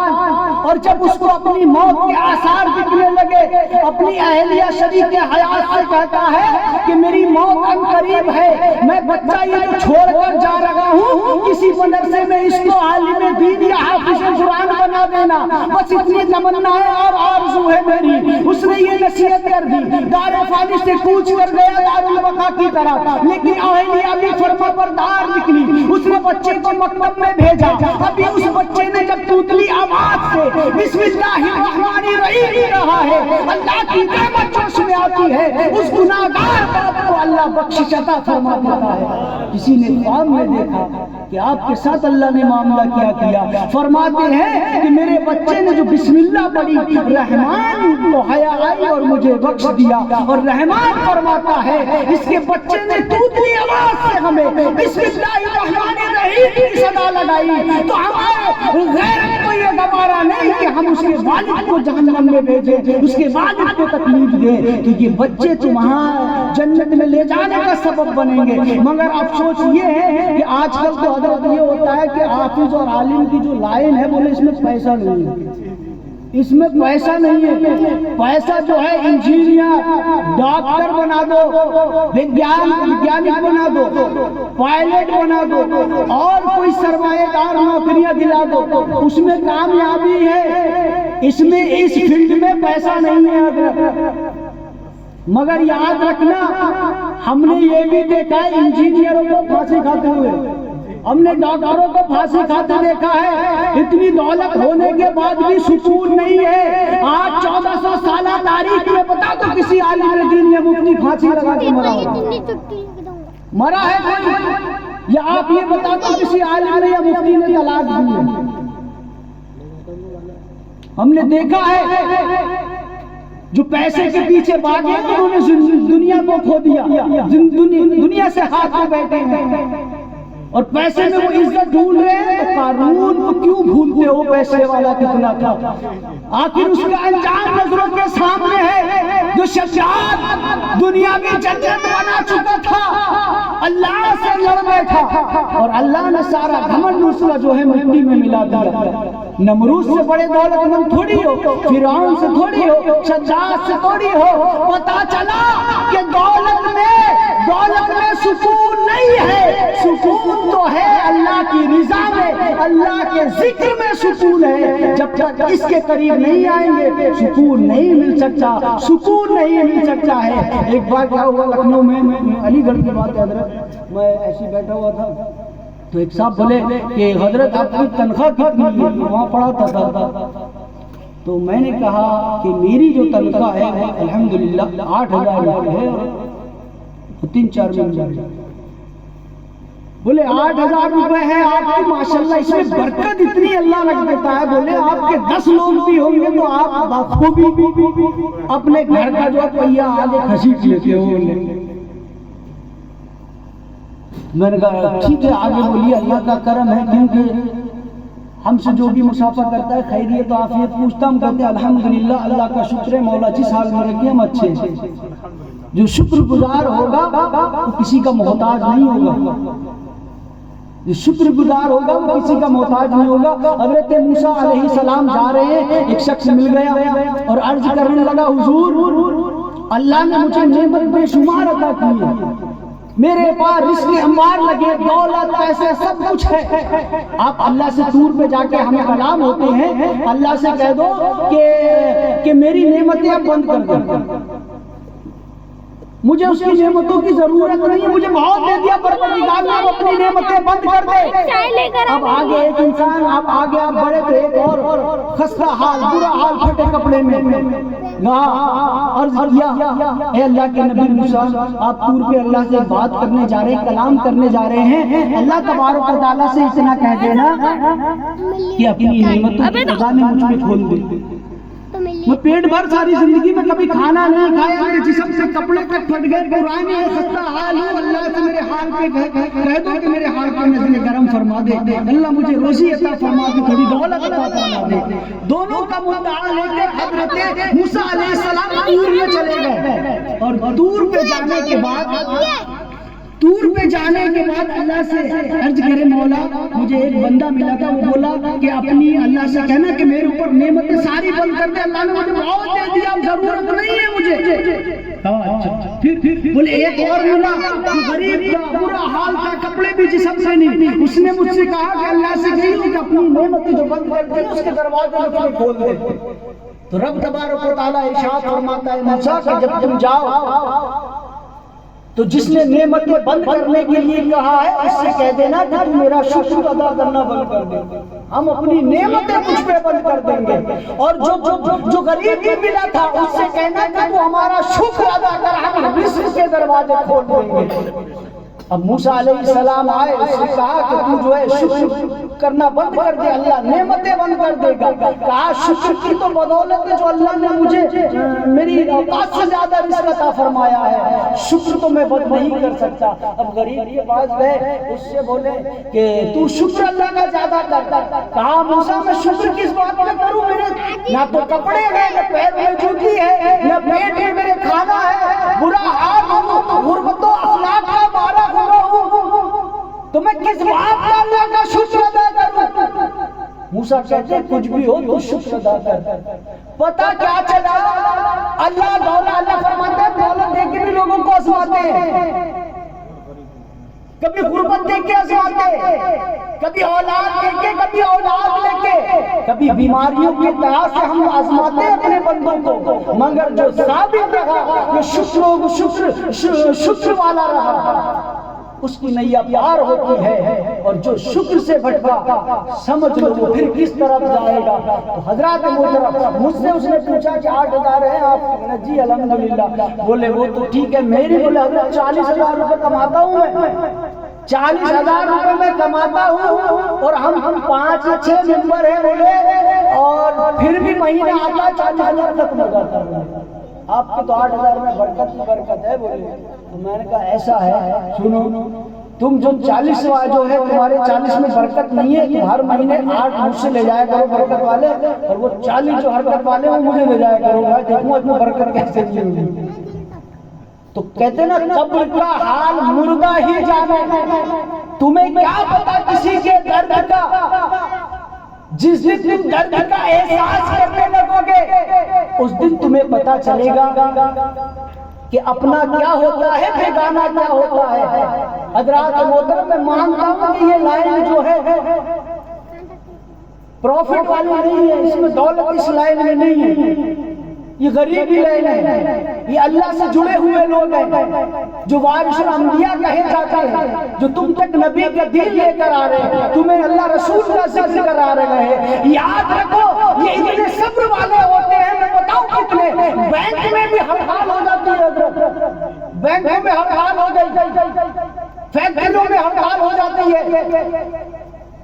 اور جب اس کو اپنی موت کے آثار دکھنے لگے، اپنی اہلیہ شریک حیات سے کہتا ہے کہ میری موت ان قریب ہے، میں بچہ یہ جو چھوڑ کر جا رہا ہوں کسی مدرسے میں اس کو عالم دین یا حافظ قرآن بنا دینا، بس اتنی تمنا ہے اور آرزو ہے میری۔ اس نے یہ نصیحت کر دی، دار فانی سے کوچ کر گیا دار البقا کی طرف، لیکن اہلیہ بھی فرما بردار نکلی، اس نے بچے کو مکتب میں بھیجا۔ ابھی اس بچے نے جب توتلی آواز سے بسم اللہ الرحمن الرحیم کہا ہے، اللہ کی نعمت جوش میں آتی ہے، اس گناہگار باپ کو اللہ بخشش عطا فرما دیتا ہے۔ کسی نے خواب میں دیکھا کہ آپ کے ساتھ اللہ نے معاملہ کیا کیا، فرماتے ہیں کہ میرے بچے نے جو بسم اللہ پڑھی، رحمان کو حیا آئی اور مجھے بخش دیا، اور رحمان فرماتا ہے اس کے بچے نے توتلی آواز سے ہمیں بسم اللہ الرحمن الرحیم کی صدا لگائی، تو ہمارے غیرت کو یہ گوارا نہیں کہ ہم اس کے والد کو جہنم میں بھیجیں، اس کے والد کو تکلیف دیں، تو یہ بچے تمہاں جنت میں لے جانے کا سبب بنیں گے۔ مگر افسوس یہ ہے کہ آج کل تو حضرت یہ ہوتا ہے کہ حافظ اور عالم کی جو لائن ہے بولے اس میں پیسہ نہیں ہے، اس میں پیسہ نہیں ہے، پیسہ جو ہے انجینئر ڈاکٹر بنا دو، ویگیانک بنا دو، پائلٹ بنا دو، اور کوئی سرمایہ دار نوکریاں دلا دو، اس میں کامیابی ہے، اس میں اس فیلڈ میں پیسہ نہیں ہے۔ مگر یاد رکھنا ہم نے یہ بھی دیکھا ہے انجینئروں کو پھانسی کھاتے ہوئے، ہم نے ڈاکٹروں کو پھانسی کھاتے دیکھا ہے، اتنی دولت ہونے کے بعد بھی سکون نہیں ہے۔ آج 1400 سالہ تاریخ میں بتا تو کسی عالم دین یا مفتی پھانسی لگا کے مرا ہے کوئی؟ یا آپ یہ بتا دو کسی عالم یا مفتی نے طلاق دی ہے؟ ہم نے دیکھا ہے جو پیسے کے پیچھے بھاگے انہوں نے دنیا کو کھو دیا، دنیا سے ہاتھ میں بیٹھے ہیں، اور پیسے میں وہ عزت ڈھونڈ رہے ہیں۔ تو قارون کو کیوں بھولتے ہو؟ پیسے والا کتنا تھا، آخر اس کا انجام نظروں کے سامنے ہے۔ جو شجاعت دنیاوی جنت بنا چکا تھا، اللہ سے لڑ بیٹھا، اور اللہ نے سارا گھمنڈ اس کا جو ہے مٹی میں ملا دیا۔ نمرود سے بڑے دولت مند تھوڑی ہو، فرعون سے تھوڑی ہو، شجاعت سے تھوڑی ہو۔ پتا چلا کہ دولت میں سکون نہیں ہے، سکون تو ہے اللہ کی رضا میں، اللہ کے ذکر میں سکون ہے۔ جب تک اس کے قریب نہیں آئیں گے سکون نہیں مل سکتا، سکون نہیں مل سکتا ہے۔ ایک بار کیا ہوا لکھنؤ میں، علی گڑھ کی بات ہے حضرت، میں ایسے بیٹھا ہوا تھا تو ایک صاحب بولے کہ حضرت آپ کی تنخواہ کتنی ہے؟ وہاں پڑھاتا تھا تو میں نے کہا کہ میری جو تنخواہ ہے وہ الحمدللہ 8000 روپے ہے، 3-4 مہینے۔ بولے 8000 روپے ہے آپ کی، ماشاءاللہ اس میں برکت اتنی اللہ رکھ دیتا ہے۔ بولے آپ کے 10 لوگ بھی ہوں گے تو آپ بخوبی اپنے گھر کا جو پہیا آگے کھسیٹ لیتے ہو۔ میں نے کہا ٹھیک ہے آگے بولیے، اللہ کا کرم ہے، کیونکہ ہم سے جو بھی مسافر کرتا ہے خیریت و عافیت پوچھتا، ہم کہتے ہیں الحمدللہ، اللہ کا شکر ہے، مولا جس حال میں رکھے ہم اچھے ہیں۔ جو شکر گزار ہوگا وہ کسی کا محتاج نہیں ہوگا، جو شکر گزار ہوگا وہ کسی کا محتاج نہیں ہوگا۔ حضرت موسیٰ علیہ السلام جا رہے ہیں، ایک شخص مل گیا اور عرض کرنے لگا حضور اللہ نے مجھے نعمت بے شمار عطا کی ہے، میرے پاس رزق انبار لگے، دولت پیسے سب کچھ ہے، آپ اللہ سے طور پہ جا کے ہمیں کلام ہوتے ہیں، اللہ سے کہہ دو کہ میری نعمتیں اب بند کر دو، مجھے اس کی نعمتوں کی ضرورت نہیں ہے، مجھے بہت دے دیا پروردگار نے، اب اپنی نعمتیں بند کر دے۔ اب آگے ایک انسان، اب آگے آپ بڑے تھے، ایک اور خستہ حال، برا حال، پھٹے کپڑے میں عرض کیا اے اللہ کے نبی موسیٰ، آپ طور پہ اللہ سے بات کرنے جا رہے ہیں، کلام کرنے جا رہے ہیں، اللہ تبارک و تعالیٰ سے اتنا کہہ دینا کہ اپنی نعمتوں کی خزانے مجھ پہ کھول دے۔ میں پیٹ بھر ساری زندگی میں کبھی کھانا نہیں کھایا، میرے جسم سے کپڑے تک پھٹ گئے، پرانے خستہ حال ہوں، اللہ سے میرے حال پہ کہہ دو کہ میرے حال پہ نظر کرم فرما دے، اللہ مجھے روزی عطا فرما دے، تھوڑی دولت عطا فرما دے۔ دونوں کا مدعا لے کر حضرت موسیٰ علیہ السلام طور میں چلے گئے، اور طور پہ جانے کے بعد اللہ سے عرض کرے مولا مجھے ایک بندہ ملا تھا، وہ بولا کہ اپنی اللہ سے کہنا کہ میرے اوپر نعمتیں ساری بند کر دے، اللہ نے مجھے بہت دے دیا، ضرورت نہیں ہے مجھے۔ پھر بولے ایک اور ملا، غریب تھا، برا حال تھا، کپڑے بھی جسم سے نہیں، اس نے مجھ سے کہا کہ اللہ سے کہیے کہ اپنی نعمتیں جو بند کر دی اس کے دروازے کو کھول دے۔ تو رب تبارک و تعالیٰ ارشاد فرماتا ہے موسیٰ کہ جب تم جاؤ تو جس نے نعمتیں بند کرنے کے لیے کہا ہے اس سے کہہ دینا کہ تم میرا شکر ادا کرنا بند کر دے، ہم اپنی نعمتیں مجھ پہ بند کر دیں گے، اور جو غریب بھی ملا تھا اس سے کہنا کہ تو ہمارا شکر ادا کر، ہم رزق کے دروازے کھول دیں گے۔ اب موسیٰ علیہ السلام آئے، اس نے کہا کہ تو جو ہے شکر کرنا بند کر دے، اللہ نعمتیں بند کر دے گا۔ کہا شکر کی تو بدولت ہے جو اللہ نے مجھے میری اوقات سے زیادہ رزق عطا فرمایا ہے، شکر تو میں بند نہیں کر سکتا۔ اب غریب کے پاس گئے، اس سے بولے کہ تو شکر اللہ کا زیادہ کر۔ کہا موسیٰ میں شکر کس بات میں کروں، میرے نہ تو کپڑے ہیں، نہ پیر میں جوتی ہے، نہ پیٹ میں میرے کھانا ہے، برا حال ہوں، غربت و افلاک کا مارا تو میں کس بات کا اللہ کا شکر ادا کروں؟ موسیٰ کہتے ہیں کچھ بھی ہو تو شکر ادا کر۔ پتہ کیا چلا، اللہ دولت، اللہ فرماتے ہیں دولت دے کے بھی لوگوں کو آزماتے ہیں، کبھی غربت دیکھ کے آزماتے، کبھی اولاد دیکھ کے، کبھی اولاد لے کے، کبھی بیماریوں کی طرح سے ہم آزماتے اپنے بندوں کو، مگر جو ثابت رہا، جو شکر والا رہا، اس کی نیا پار ہوتی ہے، اور جو شکر سے بھٹکا سمجھ لو وہ پھر کس طرف جائے گا۔ تو حضرات محترم، مجھ سے اس نے پوچھا کہ 8,000 ہیں آپ کے؟ جی الحمدللہ۔ بولے وہ تو ٹھیک ہے، میری بولے حضرت 40,000 روپے کماتا ہوں میں، 40,000 روپے میں کماتا ہوں، اور ہم 5 یا 6 ممبر ہیں بولے، اور پھر بھی مہینہ آتا 40,000 ختم ہو جاتا ہے۔ آپ کے تو 8,000 میں برکت ہی برکت ہے بولے۔ تو میں نے کہا ایسا ہے، سنو تم جو 40 جو ہے تمہارے 40 میں برکت نہیں ہے، تم ہر مہینے 8 مجھ سے لے جایا کرو برکت والے، اور وہ 40 جو حرکت والے وہ مجھے لے جایا کرو، میں دیکھوں اس میں برکت کیسے کی ہوگی۔ تو کہتے نا قبر کا حال مردہ ہی جانے، تمہیں کیا پتا کسی کے درد کا، جس دن تم درد کا احساس کرنے لگو گے اس دن تمہیں پتا چلے گا کہ اپنا کیا ہوتا ہے، بیگانہ کیا ہوتا ہے۔ حضرات محترم، میں مانتا ہوں کہ یہ لائن جو ہے پروفٹ والی نہیں ہے، اس میں دولت اس لائن میں نہیں ہے، یہ غریبی لائن ہے، یہ اللہ سے جڑے ہوئے لوگ ہیں جو وارث الانبیاء کہے جاتے ہیں، جو تم تک نبی کا دین لے کر آ رہے ہیں، تمہیں اللہ رسول کا ذکر کرا رہے ہیں۔ یاد رکھو یہ اتنے صبر والے ہوتے ہیں، میں بتاؤں کتنے، بینک میں بھی ہڑتال ہو جاتی ہے حضرت، بینکوں میں ہڑتال ہو گئی، فیکٹریوں میں ہڑتال ہو جاتی ہے،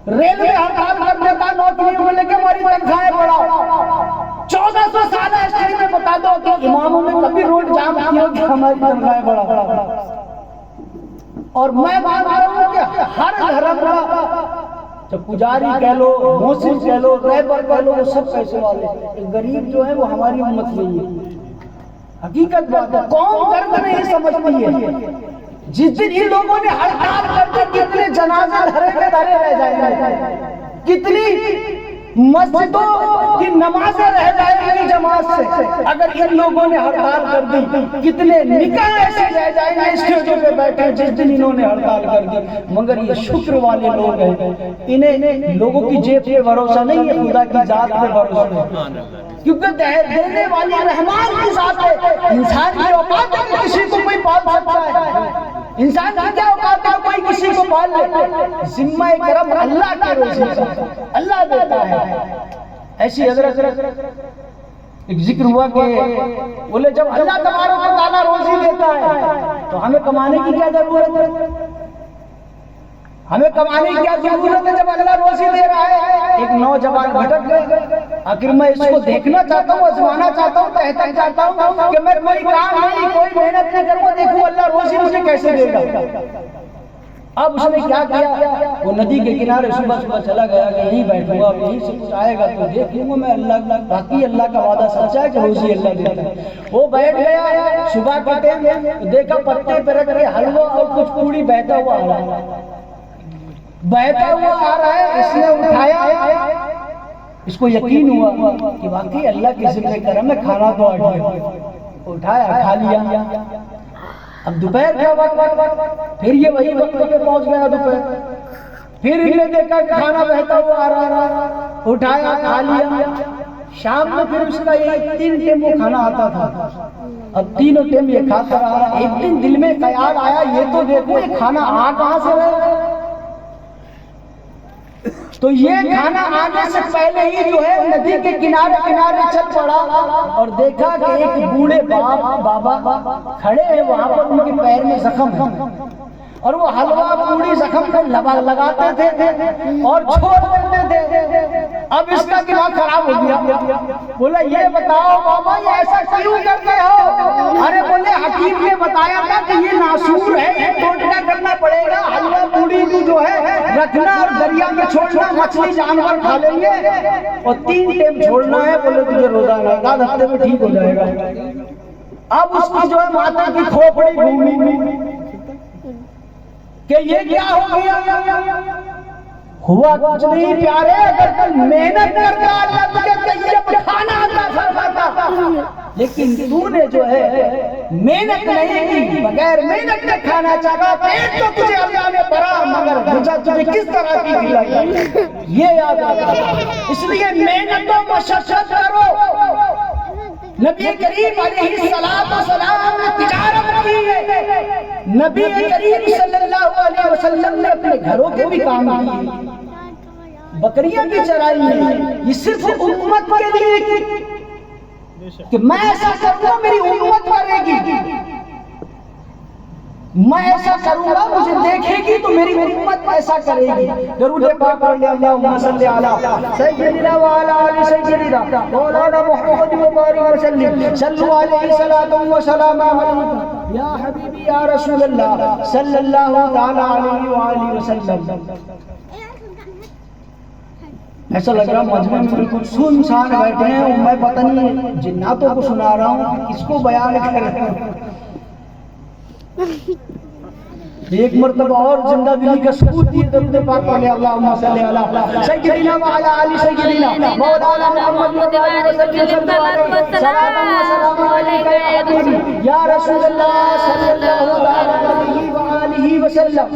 ریلوے ہڑتال کر دیتا ہے نوکریوں میں، لیکن ہماری تنخواہیں بڑھاؤ۔ 1400 سالہ ہسٹری میں بتا دو کہ اماموں نے کبھی روڈ جام کیا کہ ہماری تنخواہیں بڑھاؤ۔ اور میں مانتا ہوں کہ ہر دھرم کا، جب پجاری کہہ لو، محسن کہہ لو، رہبر کہہ لو، وہ سب پیسے والے، غریب جو ہے وہ ہماری امت نہیں ہے۔ حقیقت بات ہے، قوم درد نہیں سمجھتی ہے۔ جس دن ان لوگوں نے ہڑتال کر دی، کتنے جنازے دھرے میں دھرے رہ جائیں گے، کتنی مسجدوں کی نمازیں رہ جائیں گی جماعت سے اگر ان لوگوں نے ہڑتال کر دی، کتنے نکاح ایسے رہ جائیں گے اسٹیجوں پہ بیٹھے جس دن انہوں نے ہڑتال کر دی۔ مگر یہ شکر والے لوگ ہیں، انہیں لوگوں کی جیب پہ بھروسہ نہیں ہے، خدا کی ذات پہ بھروسہ ہے، کیونکہ دینے والی رحمان کی ذات ہے۔ انسان کی اوقات ہے کہ کسی کو کوئی پال سکتا ہے، انسان کی کیا اوقات ہے کوئی کسی کو پال لے، ذمہ کرم اللہ کے روزی سے اللہ دیتا ہے۔ ایسی حضرت ایک ذکر ہوا کہ بولے جب اللہ تبارک و تعالیٰ روزی دیتا ہے تو ہمیں کمانے کی کیا ضرورت ہے، ہمیں کمانے کی کیا ضرورت ہے جب اللہ روزی دے رہا ہے۔ ایک نوجوان بھٹک گئے، آخر میں اس کو دیکھنا چاہتا ہوں، آزمانا چاہتا ہوں، تحقیق چاہتا ہوں کہ میں کوئی کام نہیں، کوئی محنت نہیں کروں، دیکھوں اللہ روزی مجھے کیسے دے گا۔ اب اس نے کیا کیا، وہ ندی کے کنارے صبح صبح چلا گیا کہ یہیں بیٹھوں گا، یہیں سے کچھ آئے گا تو دیکھ لوں گا میں، اللہ باقی اللہ کا وعدہ سچا ہے کہ روزی اللہ دیتا ہے۔ وہ بیٹھ گیا، صبح کے ٹائم دیکھا پتے پہ رکھ کے حلوہ اور کچھ پوڑی بہتا ہوا آ رہا ہے، بہتا ہوا آ رہا ہے۔ اس نے اٹھایا، اس کو یقین ہوا کہ واقعی اللہ کی ذمہ کرم ہے، کھانا تو آ گیا، اٹھایا کھا لیا۔ اب دوپہر کا وقت، پھر یہ وہی وقت پہ پہنچ گیا دوپہر، پھر انہوں نے دیکھا کہ کھانا بہتا ہوا آ رہا، اٹھایا کھا لیا۔ شام میں پھر اس کا یہ 3 ٹائم وہ کھانا آتا تھا، اب 3 ٹائم یہ کھاتا رہا۔ ایک دن دل میں خیال آیا یہ تو دیکھو یہ کھانا آ کہاں سے رہا، تو یہ کھانا آنے سے پہلے ہی جو ہے ندی کے کنارے کنارے چل پڑا اور دیکھا کہ ایک بوڑھے بابا کھڑے ہیں وہاں پر، ان کے پیر میں زخم ہے اور وہ حلوہ پوڑی زخم پر لگاتے تھے اور چھوڑ دیتے تھے۔ اب اس کا دماغ خراب ہو گیا، بولا یہ بتاؤ بابا یہ ایسا کیوں کرتے ہو؟ ارے بولے حکیم نے بتایا تھا کہ یہ ناسور ہے، یہ ٹوٹکا کرنا پڑے گا، حلوہ پوڑی بھی جو ہے رکھنا اور دریا میں چھوڑنا، مچھلی جانور کھا لیں گے، اور 3 ٹائم چھوڑنا ہے۔ بولے تجھے روزانہ 1 ہفتے میں ٹھیک ہو جائے گا۔ اب اس کی جو ہے ماتا کی کھوپڑی گھومی کہ یہ کیا ہو گیا، ہوا کچھ نہیں پیارے، اگر تم محنت کرتا اللہ تجھے طیب کھانا عطا فرماتا، لیکن تو نے جو ہے محنت نہیں کی، بغیر محنت کے کھانا چاہا، پیٹ تو تجھے اللہ نے بھرا مگر غذا تجھے کس طرح کی کھلائی، یہ یاد رکھنا۔ اس لیے محنت و مشقت کرو۔ نبی کریم علیہ السلام نے تجارت کی ہے، نبی کریم صلی اللہ علیہ وسلم نے اپنے گھروں کے بھی کام کیے، بکریاں بھی چرائی ہیں، یہ صرف امت کے لیے کہ میں ایسا کروں گا میری امت کرے گی، میں ایسا کروں گا مجھے دیکھے گی تو میری امت ایسا کرے گی۔ درود پاک پڑھ لیں، اللہم صلی علی سیدنا وعلی آل سیدنا مولانا محمد وبارک وسلم، صلوا علیہ صلاۃ و سلام علیک یا حبیبی یا رسول اللہ صلی اللہ تعالی علیہ وآلہ وسلم۔ ایسا لگ رہا مجمع میں بالکل سنسان بیٹھے ہیں، میں پتہ نہیں جناتوں کو سنا رہا ہوں کہ کس کو بیان کر رہا ہوں۔ ایک مرتبہ اور زندہ دلی کا ثبوت دیے، درود پاک پڑھ لیں، اللہم صلی علی سیدنا وعلی آل سیدنا مولانا محمد وبارک وسلم، سلام علیک یا حبیبی یا رسول اللہ صلی اللہ علیہ وآلہ وسلم۔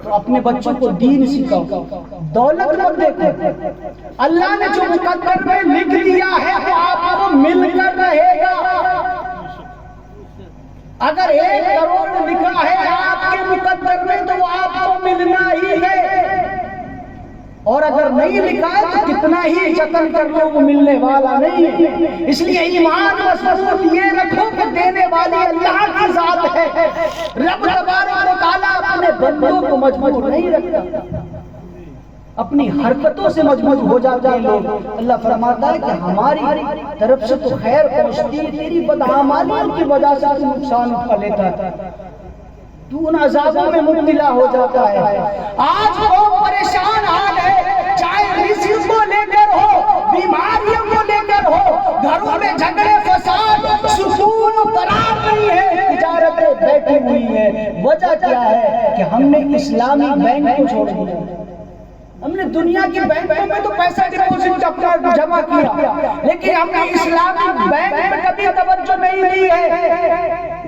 تو اپنے بچوں کو دین سکھاؤ، دولت مت دیکھو، اللہ نے جو مقدر میں لکھ دیا ہے وہ آپ کو مل کر رہے گا۔ اگر 1 کروڑ لکھا ہے آپ کے مقدر میں تو وہ آپ کو ملنا ہی ہے، اور اگر نہیں لکھا ہے تو کتنا ہی جتن کر لو وہ ملنے والا نہیں ہے۔ اس لیے ایمان و ثبوت یہ رکھو کہ دینے والی اللہ کی ذات ہے، رب تبارک و تعالیٰ اپنے بندوں کو مجبور نہیں رکھتا، اپنی حرکتوں سے مجبور ہو جاتے ہیں لوگ۔ اللہ فرماتا ہے کہ ہماری طرف سے تو خیر پہنچتی ہے، تیری بدعمالیوں کی وجہ سے تو نقصان اٹھا لیتا ہے، تو ان عذابوں میں مبتلا ہو جاتا ہے۔ آج وہ پریشان حال ہے، چاہے رزق کو لے کر ہو، بیماریوں کو لے کر ہو، گھروں میں جھگڑے فساد، سکون و قرار نہیں ہے، تجارتیں بیٹھی ہوئی ہیں۔ وجہ کیا ہے کہ ہم نے اسلامی بینک کو چھوڑ دیا، ہم نے دنیا کی بینکوں میں تو پیسہ ڈپوزٹ اپنا جمع کیا، لیکن ہم نے اسلامی بینک میں کبھی توجہ نہیں دی ہے۔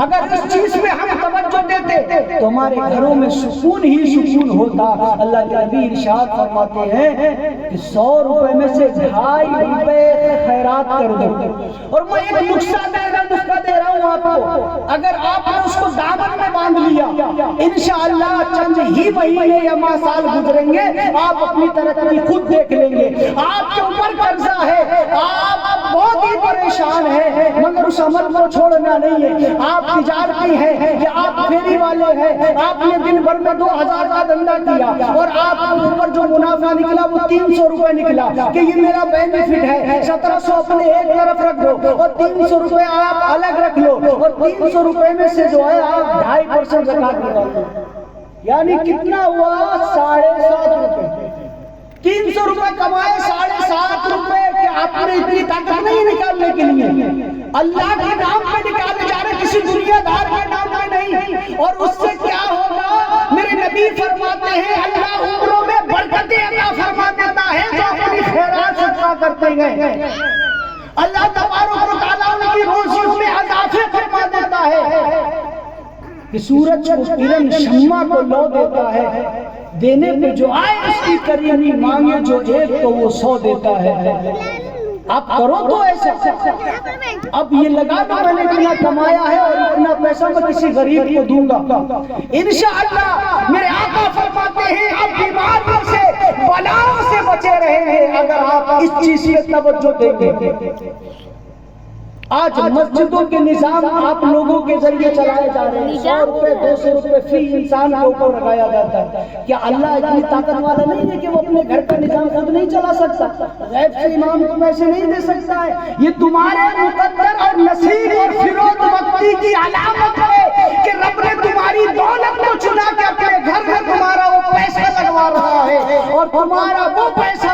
اگر اس چیز میں ہم توجہ دیتے تو ہمارے گھروں میں سکون ہی سکون ہوتا۔ اللہ کے نبی ارشاد فرماتے ہیں کہ 100 روپے میں سے 2.5 روپے خیرات کر دو، اور میں ایک نسخہ دے رہا ہوں آپ کو، اگر آپ نے اس کو دامن میں باندھ لیا انشاءاللہ چند ہی مہینے یا ماہ سال گزریں گے، آپ اپنی ترقی خود دیکھ لیں گے۔ آپ کے اوپر قرضہ ہے، آپ بہت ہی پریشان ہیں، مگر اس عمل کو چھوڑنا نہیں ہے۔ آپ تجارتی ہیں یا آپ پھیری والے ہیں، آپ نے دن بھر میں 2000 کا دھندا کیا اور آپ کے اوپر جو منافع نکلا وہ 300 روپے نکلا کہ یہ میرا بینیفٹ ہے، 1700 اپنے ایک طرف رکھ دو اور 300 روپے آپ الگ رکھ لو، اور 300 روپے میں سے جو ہے آپ 2.5% زکات لگا دو، یعنی کتنا ہوا 7.5 روپے۔ 300 روپے کمائے 7.5 روپے کہ آپ نے اتنی طاقت نہیں نکالنے کے لیے، اللہ کے نام پہ نکالے جا رہے، کسی دنیا دار کے نام پہ نہیں۔ اور اس سے کیا ہوگا؟ میرے نبی فرماتے ہیں اللہ عمروں میں برکتیں عطا فرما دیتا ہے جو اپنی خیرات صدقہ کرتے گئے، اللہ تبارک و تعالیٰ ان کی روزیوں میں اضافے فرما دیتا ہے کہ سورج کو کرن شمع کو لو دیتا ہے، دینے پہ جو آئے اس کی کریمی مانگے جو ایک تو وہ 100 دیتا ہے۔ آپ کرو تو ایسا، اب یہ لگا دو میں نے اتنا کمایا ہے اور اتنا پیسہ میں کسی غریب کو دوں گا، انشاءاللہ میرے آقا فرماتے ہیں آپ بیماریوں سے بلاؤں سے بچے رہیں گے اگر آپ اس چیز پہ توجہ دیں گے۔ آج مسجدوں کے نظام آپ لوگوں کے ذریعے چلائے جا رہے ہیں، 100 روپے 200 روپے فی انسان کے اوپر لگایا جاتا ہے۔ کیا اللہ اتنی طاقت والا نہیں ہے کہ وہ اپنے گھر کا نظام خود نہیں چلا سکتا؟ غیب سے امام کو پیسے نہیں دے سکتا ہے؟ یہ تمہارے مقدر اور نصیب اور فروغ وقتی کی علامت ہے کہ رب نے تمہاری دولت کو چنا کے اپنے گھر میں تمہارا وہ پیسہ لگوا رہا ہے، اور تمہارا وہ پیسہ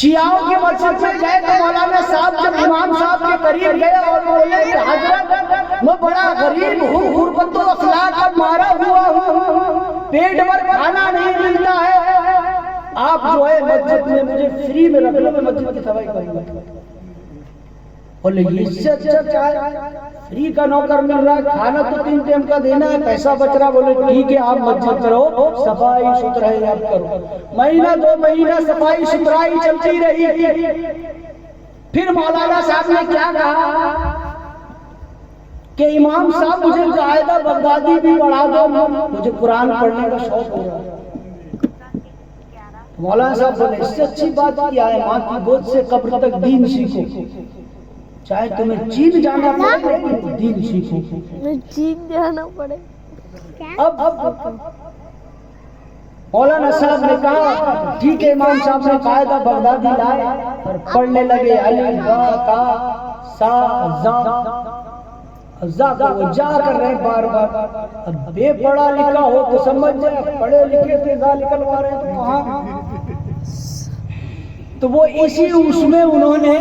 شیعوں کی مسجد میں گئے تو مولانا صاحب جب امام صاحب کے قریب گئے اور بولے کہ حضرت میں بڑا غریب ہوں، غربت و اخلاق کا مارا ہوا ہوں، پیٹ بھر کھانا نہیں ملتا ہے، آپ جو ہے مسجد میں مجھے فری میں رکھ لو، میں مسجد کی صفائی کروں گا۔ بولے یہ اس سے اچھا کیا ہے، فری کا نوکر مل رہا ہے، کھانا تو 3 ٹائم کا دینا ہے، پیسہ بچ رہا۔ بولے ٹھیک ہے آپ مسجد کرو، صفائی ستھرائی آپ کرو۔ مہینہ 2 مہینہ صفائی ستھرائی چلتی رہی۔ پھر مولانا صاحب نے کیا کہا کہ امام صاحب مجھے قاعدہ بغدادی بھی پڑھا دو، مجھے قرآن پڑھنے کا شوق ہو رہا ہے۔ مولانا صاحب بولے اس سے اچھی بات کیا ہے، ماں کی گود سے قبر تک دین سیکھو، چاہے تمہیں چین جانا پڑے لیکن دین سیکھو۔ چین جانا پڑے۔ اب مولانا صاحب نے کہا ٹھیک ہے، امام صاحب نے قاعدہ بغدادی لائے اور پڑھنے لگے، الف با تا سا زا کو وہ جا کر رہے بار بار۔ اب بے پڑھا لکھا ہو تو سمجھ جائے، پڑھے لکھے سے زا نکلوا رہے ہیں تو کہاں؟ تو وہ اسی اس میں انہوں نے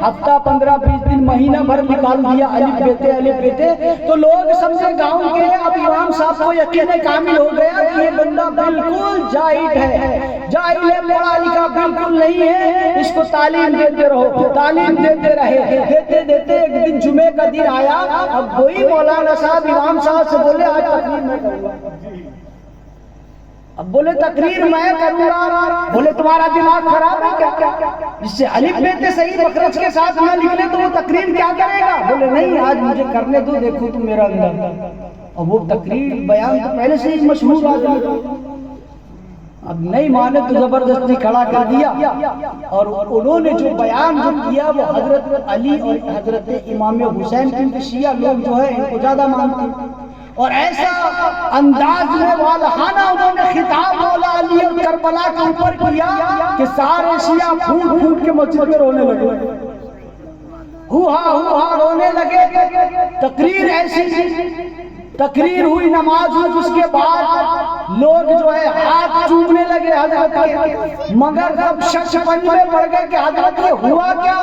ہفتہ 15-20 دن مہینہ بھر نکال دیا، الف بیتے۔ تو لوگ سمجھے گاؤں کے، اب امام صاحب کو یقین کامل ہو گیا کہ یہ بندہ بالکل جاہل ہے، جاہل ہے، پڑھا لکھا بالکل نہیں ہے، اس کو تعلیم دیتے رہو، تعلیم دیتے رہے، دیتے ایک دن جمعے کا دن آیا۔ اب وہی مولانا صاحب امام صاحب سے بولے آج تقریر میں کروں گا۔ اب بولے تقریر میں کروں گا، بولے تمہارا دماغ خراب ہے کیا؟ جس سے الف بیتے صحیح مخرج کے ساتھ نہ نکلے تو وہ تقریر کیا کرے گا؟ بولے نہیں آج مجھے کرنے دو، دیکھو تم میرا اندر۔ اور وہ تقریر بیان تو پہلے سے ہی مشہور آدمی تھا، اب نہیں مانے تو زبردستی کھڑا کر دیا۔ اور انہوں نے جو بیان جو کیا وہ حضرت علی اور حضرت امام حسین، کیونکہ شیعہ لوگ جو ہے ان کو زیادہ مانتے ہیں، اور ایسا انداز میں والہانہ انہوں نے خطاب مولا علی اور کربلا کے اوپر کیا کہ سارے شیعہ پھوٹ پھوٹ کے مسجد میں رونے لگے، ہوا رونے لگے۔ تقریر ایسی تقریر ہوئی، نماز ہوئی، جس کے بعد لوگ جو ہے ہاتھ چومنے لگے حضرت کے، مگر اب شک میں پڑ گئے کہ حضرت یہ ہوا کیا؟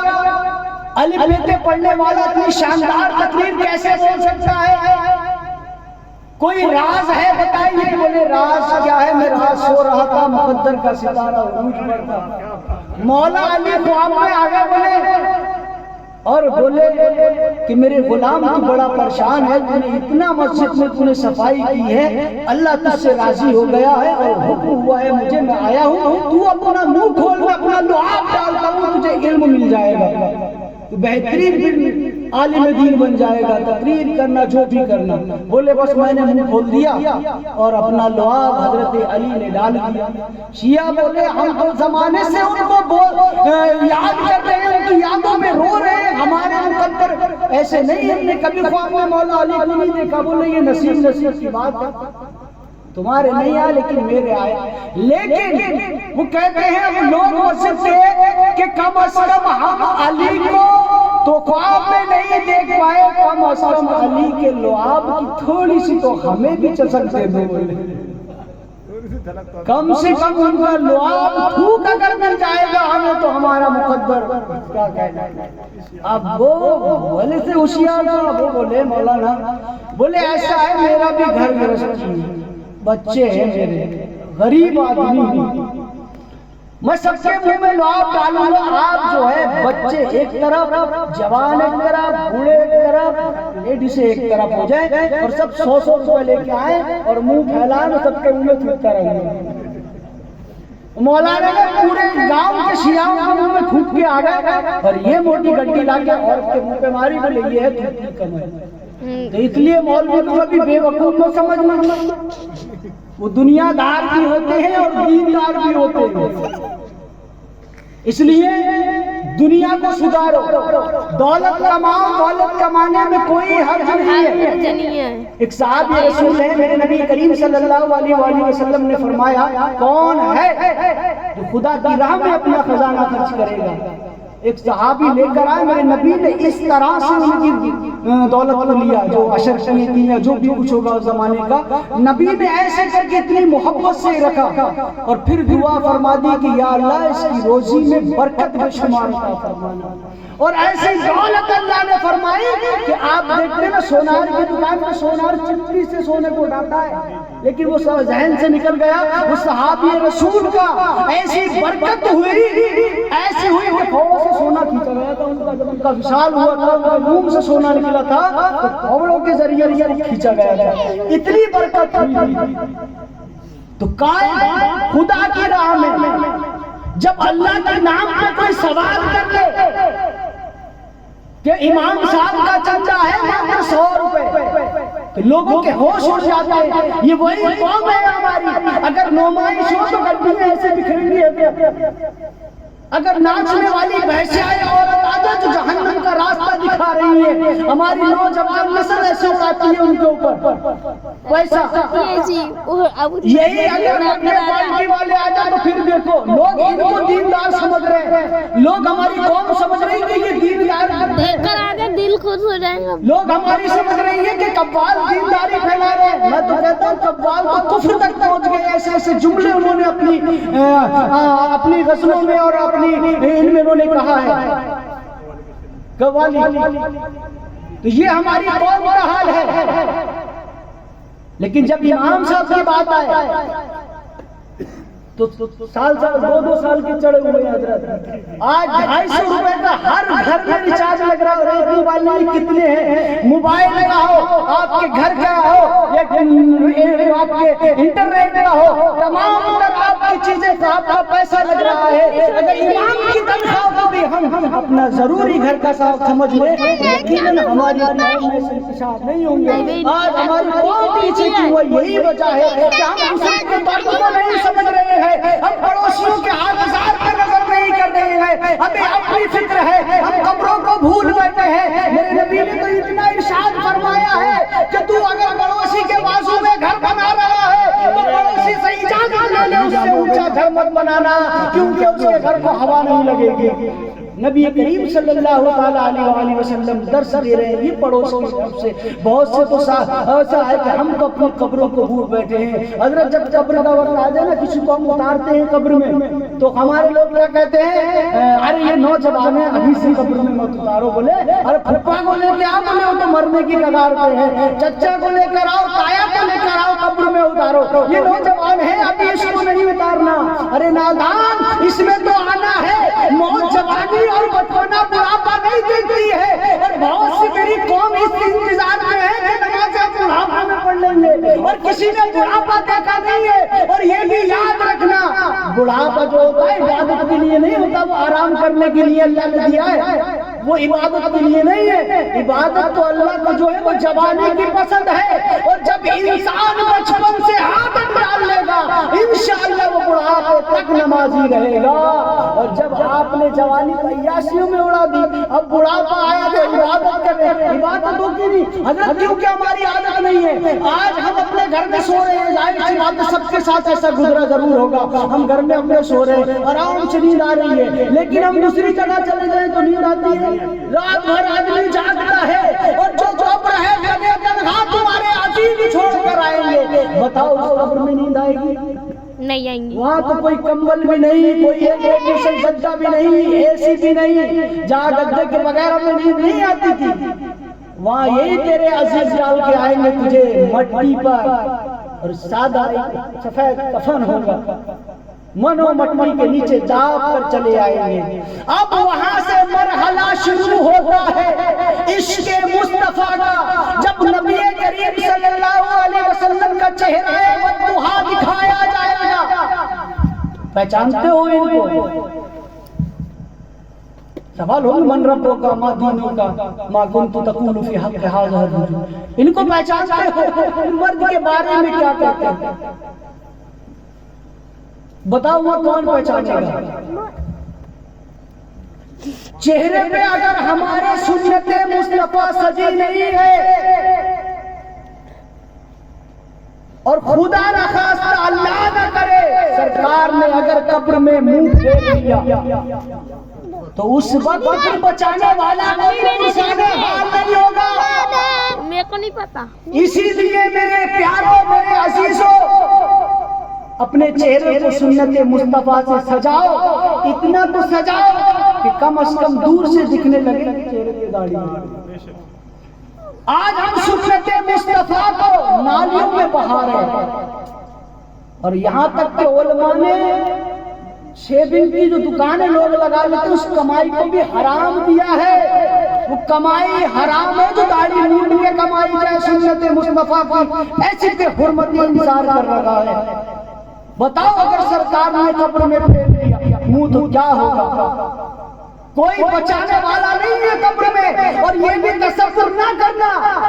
الف بیتے پڑھنے والا اتنی شاندار تقریر کیسے بول سکتا ہے؟ کوئی راز ہے بتائیے۔ بولے راز کیا ہے؟ میں راز سو رہا تھا، مقدر کا ستارہ عروج پر تھا۔ مولا علی خواب میں آگے بولے اور بولے کہ میرے غلام تو بڑا پریشان ہے، تو نے اتنا مسجد میں تو نے صفائی کی ہے، اللہ تجھ سے راضی ہو گیا ہے اور حکم ہوا ہے مجھے، میں آیا ہوں، تو اپنا منہ کھول، میں اپنا لعاب ڈالتا ہوں، تجھے علم مل جائے گا، تو بہترین عالم دین بن جائے گا، تقریر کرنا جو بھی کرنا۔ بولے بس میں نے منہ کھول دیا اور اپنا لعاب حضرت علی نے ڈال دیا۔ شیعہ بولے ہم تو زمانے سے ان کو یاد کر رہے ہیں، ان کی یادوں میں رو رہے ہیں، ہمارے مقدر ایسے نہیں، ہم نے کبھی خواب میں مولا علی کو نہیں دیکھا۔ بولے یہ نصیب کی بات ہے، تمہارے نہیں آئے لیکن میرے آئے۔ لیکن وہ کہتے ہیں وہ لوگ مسجد سے کہ کم از کم ہم علی کو تو خواب میں نہیں دیکھ پائے، کم از کم علی کے لعاب کی تھوڑی سی تو ہمیں بھی چسک دے دو، کم سے کم ان کا لعاب تھوک اگر مل جائے گا ہمیں تو ہمارا مقدر کیا کہنا ہے۔ اب وہ بولے سے ہوشیار تھا، وہ بولے مولانا، بولے ایسا ہے میرا بھی گھر گرہستی ہے، بچے ہیں میرے، غریب آدمی ہوں، میں سب کے منہ میں لعاب ڈالوں گا، آپ جو ہے بچے ایک طرف، جوان ایک طرف، بوڑھے ایک طرف، لیڈیز ایک طرف ہو جائے اور سب 100 روپے لے کے آئے اور منہ پھیلائے، سب کے منہ میں تھوکتا رہے۔ مولانا نے پورے گاؤں کے شیعوں کے منہ میں تھوک کے آ گئے اور یہ موٹی گڈی لا کے عورت کے منہ پہ ماری، بولے یہ ہے تھوک کی کمائی۔ تو اس لیے مولوی کو کبھی بے وقوف کو سمجھنا، وہ دنیا دار بھی ہوتے ہیں اور دیندار بھی ہوتے ہیں، اس لیے دنیا کو سدھارو، دولت کماؤ، دولت کمانے میں کوئی حرج نہیں ہے۔ ایک صحابی رسول ہے، میرے نبی کریم صلی اللہ علیہ وآلہ وسلم نے فرمایا کون ہے جو خدا کی راہ میں اپنا خزانہ خرچ کرے گا؟ ایک صحابی لے کر آئے، میرے نبی نے اس طرح سے ان کی دولت کو لیا، جو عشر کیے تھی یا جو بھی کچھ ہوگا اس زمانے کا، نبی نے ایسے کر کے اتنی محبت سے رکھا اور پھر دعا فرما دی کہ یا اللہ اس کی روزی میں برکت بے شمار عطا فرمانا۔ اور ایسی دولت اللہ نے فرمائی کہ آپ دیکھتے ہیں نا سونار کی دکان میں سونار چپٹی سے سونے کو اٹھاتا ہے، لیکن وہ ذہن سے نکل گیا، اس صحابی رسول کا ایسی برکت ہوئی، ایسی ہوئی کہ پھوڑوں سے سونا کھینچا گیا تھا ان کا، جب ان کا وصال ہوا تھا، ان کے منہ سے سونا نکلا تھا تو پھوڑوں کے ذریعے کھینچا گیا تھا، اتنی برکت ہوئی۔ تو قائم خدا کی راہ میں جب اللہ کے نام پہ کوئی سوال کر لے کہ امام صاحب کا چندہ ہے مگر 100 روپے، تو لوگوں کے ہوش اڑ جاتے ہیں۔ یہ وہی قوم ہے ہماری، اگر نمائش ہو تو گڈیاں ایسے بکھریں گی، اگر ناچنے والی بحثیائی عورت آ جائے تو جہنم کا راستہ دکھا رہی ہے، ہماری نوجوان نسل ایسے اڑاتی ہے ان کے اوپر پیسہ۔ یہی اگر اپنے پارٹی والے آ جائے تو پھر دیکھو لوگ ان کو دیندار سمجھ رہے ہیں، لوگ ہماری قوم سمجھ رہی ہے کہ یہ دیندار ہے، دل خوش ہو جائے گا، لوگ ہماری سمجھ رہی ہے کہ قوال دینداری پھیلا رہے ہیں۔ میں تو کہتا ہوں قوال تو کفر تک پہنچ گئے، ایسے ایسے جملے انہوں نے اپنی غزلوں میں اور اپنی ان میں انہوں نے کہا ہے قوالی۔ تو یہ ہماری قوم کا حال ہے، لیکن جب امام صاحب کی بات آئے تو سال 2 سال کے چڑھے ہوئے ہیں حضرت۔ آج 250 روپے کا ہر گھر میں ریچارج لگ رہا ہے، اور ایک موبائل میں کتنے ہیں، موبائل کا ہو، آپ کے گھر کا ہو، آپ کے انٹرنیٹ کا ہو، تمام تر آپ کی چیزیں کا آپ کا پیسہ لگ رہا ہے۔ اگر امام کی تنخواہ کو بھی ہم اپنا ضروری گھر کا صاحب سمجھ لیں، یقیناً ہماری قوم میں سے انتشار نہیں ہوں گے۔ آج ہماری قوم پیچھے کی ہوا یہی وجہ ہے کہ ہم دوسرے کے درد کو نہیں سمجھ رہے ہیں، ہم پڑوسیوں کے حالات پر نظر نہیں کر رہے ہیں، ہمیں اپنی فکر ہے، ہم قبروں کو بھول بیٹھے ہیں۔ میرے نبی نے تو اتنا ارشاد فرمایا ہے کہ تو اگر پڑوسی کے بازو میں گھر بنا رہا ہے تو پڑوسی سے اجازت لے لے، اس سے اونچا گھر مت بنانا، کیونکہ اس کے گھر کو ہوا نہیں لگے گی۔ نبی کریم صلی اللہ تعالیٰ علیہ وسلم درس دے رہے ہیں، یہ پڑوس کی طرف سے بہت سے تو ایسا ہے کہ ہم تو اپنی قبروں کو بھول بیٹھے ہیں۔ حضرت جب قبر کا وقت آ جائے نا، کسی کو ہم اتارتے ہیں قبر میں تو ہمارے لوگ کیا کہتے ہیں، ارے یہ نوجوان ہے ابھی سے قبر میں مت اتارو، بولے ارے پھپھا کو لے کے آؤ، بولے وہ تو مرنے کی کگار پہ ہے، چچا کو لے کر آؤ، تایا کو لے کر آؤ، قبر میں اتارو، یہ نوجوان ہے ابھی اس کو نہیں اتارنا۔ ارے نادان، اس میں تو آنا ہے، موت جوانی اور بچپنا بڑھاپا نہیں دیکھتی ہے، اور بہت سی میری قوم اس انتظار میں ہے کہ نماز بڑھاپا میں پڑھ لیں گے، اور کسی نے بڑھاپا دیکھا نہیں ہے۔ اور یہ بھی یاد رکھنا، بڑھاپا جو ہوتا ہے عبادت کے لیے نہیں ہوتا، وہ آرام کرنے کے لیے اللہ نے دیا ہے، وہ عبادت کے لیے نہیں ہے۔ عبادت تو اللہ کو جو ہے وہ جوانی کی پسند ہے، اور جب انسان بچپن سے عادت ڈال لے گا انشاءاللہ وہ بڑھاپے تک نمازی رہے گا۔ اور جب آپ نے جوانی عیاشیوں میں اڑا دی، اب بڑھاپا آیا تو عبادت کریں، عبادت ہوتی نہیں حضرت، کیونکہ ہماری عادت نہیں ہے۔ آج ہم اپنے گھر میں سو رہے ہیں، ظاہر سی بات ہے سب کے ساتھ ایسا گزرا ضرور ہوگا، ہم گھر میں اپنے سو رہے ہیں، آرام سے نیند آ رہی ہے، لیکن ہم دوسری جگہ چلے جائیں تو نیند آتی ہے، رات بھر آدمی جاگتا ہے، اور جو قبر ہے جگہ تنہا تمہارے عزیز چھوڑ کر آئیں گے، بتاؤ اس قبر میں نیند آئے گی؟ نہیں آئیں گی۔ وہاں تو کوئی کمبل بھی نہیں، کوئی ایئر گدا بھی نہیں، اے سی بھی نہیں، جہاں گدے کے بغیر ہمیں نیند نہیں آتی تھی، وہاں یہی تیرے عزیز ڈال کے آئیں گے تجھے مٹی پر، اور سادہ سفید کفن ہوگا، منو مٹی کے نیچے داب کر چلے آئیں گے۔ اب وہاں سے مرحلہ شروع ہوتا ہے عشق مصطفیٰ کا، جب نبی کریم صلی اللہ علیہ وسلم کا چہرہ والضحیٰ دکھایا جائے گا۔ پہچانتے ہو ان کو؟ سوال ہوگا من ربوں کا، ما دینوں کا، ما کنت تقول فی حق ھذا الرجل، ان کو پہچانتے ہو؟ مرد کے بارے میں کیا کہتے ہیں بتاؤ، وہ کون پہچانے گا؟ چہرے پہ اگر ہمارے سنت مصطفیٰ سجی نہیں ہے، اور خدا نخواستہ اللہ نہ کرے سرکار نے اگر قبر میں منہ پھیر لیا تو اس وقت پھر بچانے والا کوئی انسان حال نہیں ہوگا. میرے کو نہیں پتا. اسی لیے میرے پیاروں، میرے عزیزوں، اپنے چہرے کو سنت مصطفیٰ سے سجاؤ. اتنا تو سجاؤ کہ کم از کم دور سے دکھنے لگے چہرے پہ داڑھی. آج ہم سنت مصطفیٰ کو نالیوں میں بہا رہے ہیں، اور یہاں تک کہ علماء نے شیونگ کی جو دکانیں لوگ لگا لیتے اس کمائی کو بھی حرام دیا ہے. وہ کمائی حرام ہے جو داڑھی مونڈ کے کمائی جائے سنت مصطفیٰ کی، ایسی پہ حرمتی انصار کر رہا ہے. بتاؤ اگر سرکار نے قبر میں پھیر دیا منہ تو کیا ہوگا؟ کوئی بچانے والا نہیں ہے قبر میں. اور یہ بھی تصور نہ کرنا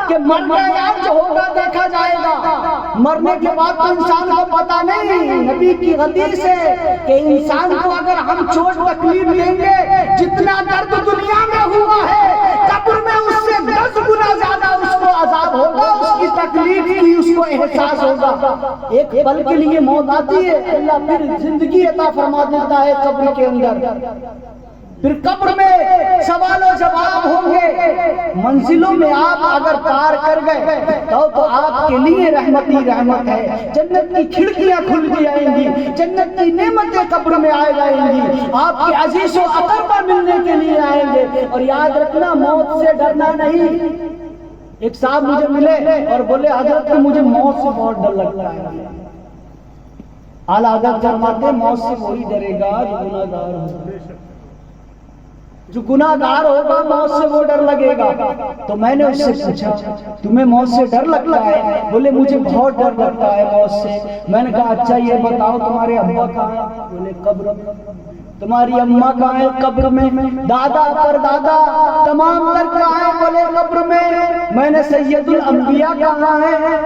کہ مرنا یار جو ہوگا دیکھا جائے گا، مرنے کے بعد تو انسان کو پتا نہیں. نبی کی حدیث ہے کہ انسان کو اگر ہم چوٹ تکلیف دیں گے، جتنا درد دنیا میں ہوا ہے قبر میں اس سے 10 گنا زیادہ اس کو عذاب ہوگا، اس کی تکلیف کی اس کو احساس ہوگا. ایک پل کے لیے موت آتی ہے، اللہ پھر زندگی عطا فرما دیتا ہے قبر کے اندر. پھر قبر میں سوال و جواب ہوں گے. منزلوں میں آپ اگر پار کر گئے تو آپ کے لیے رحمت ہی رحمت ہے. جنت کی کھڑکیاں کھل کے آئیں گی، جنت کی نعمتیں قبر میں آ جائیں گی، آپ کے عزیز و اقربا ملنے کے لیے آئیں گے. اور یاد رکھنا موت سے ڈرنا نہیں. ایک صاحب مجھے ملے اور بولے حضرت مجھے موت سے بہت ڈر لگتا ہے. اعلیٰ حضرت فرماتے موت سے وہی ڈرے گا جو گناہگار ہوگا. جو گناہگار ہوگا موت سے وہ ڈر لگے گا. تو میں نے اس سے پوچھا تمہیں موت سے ڈر لگتا ہے؟ بولے مجھے بہت ڈر لگتا ہے موت سے. میں نے کہا اچھا یہ بتاؤ تمہارے ابا کہاں ہیں؟ بولے قبر. تمہاری اماں کہاں ہے؟ قبر میں. دادا پر دادا تمام تر کہاں ہیں؟ بولے قبر میں. میں نے سید الانبیاء کہاں ہے؟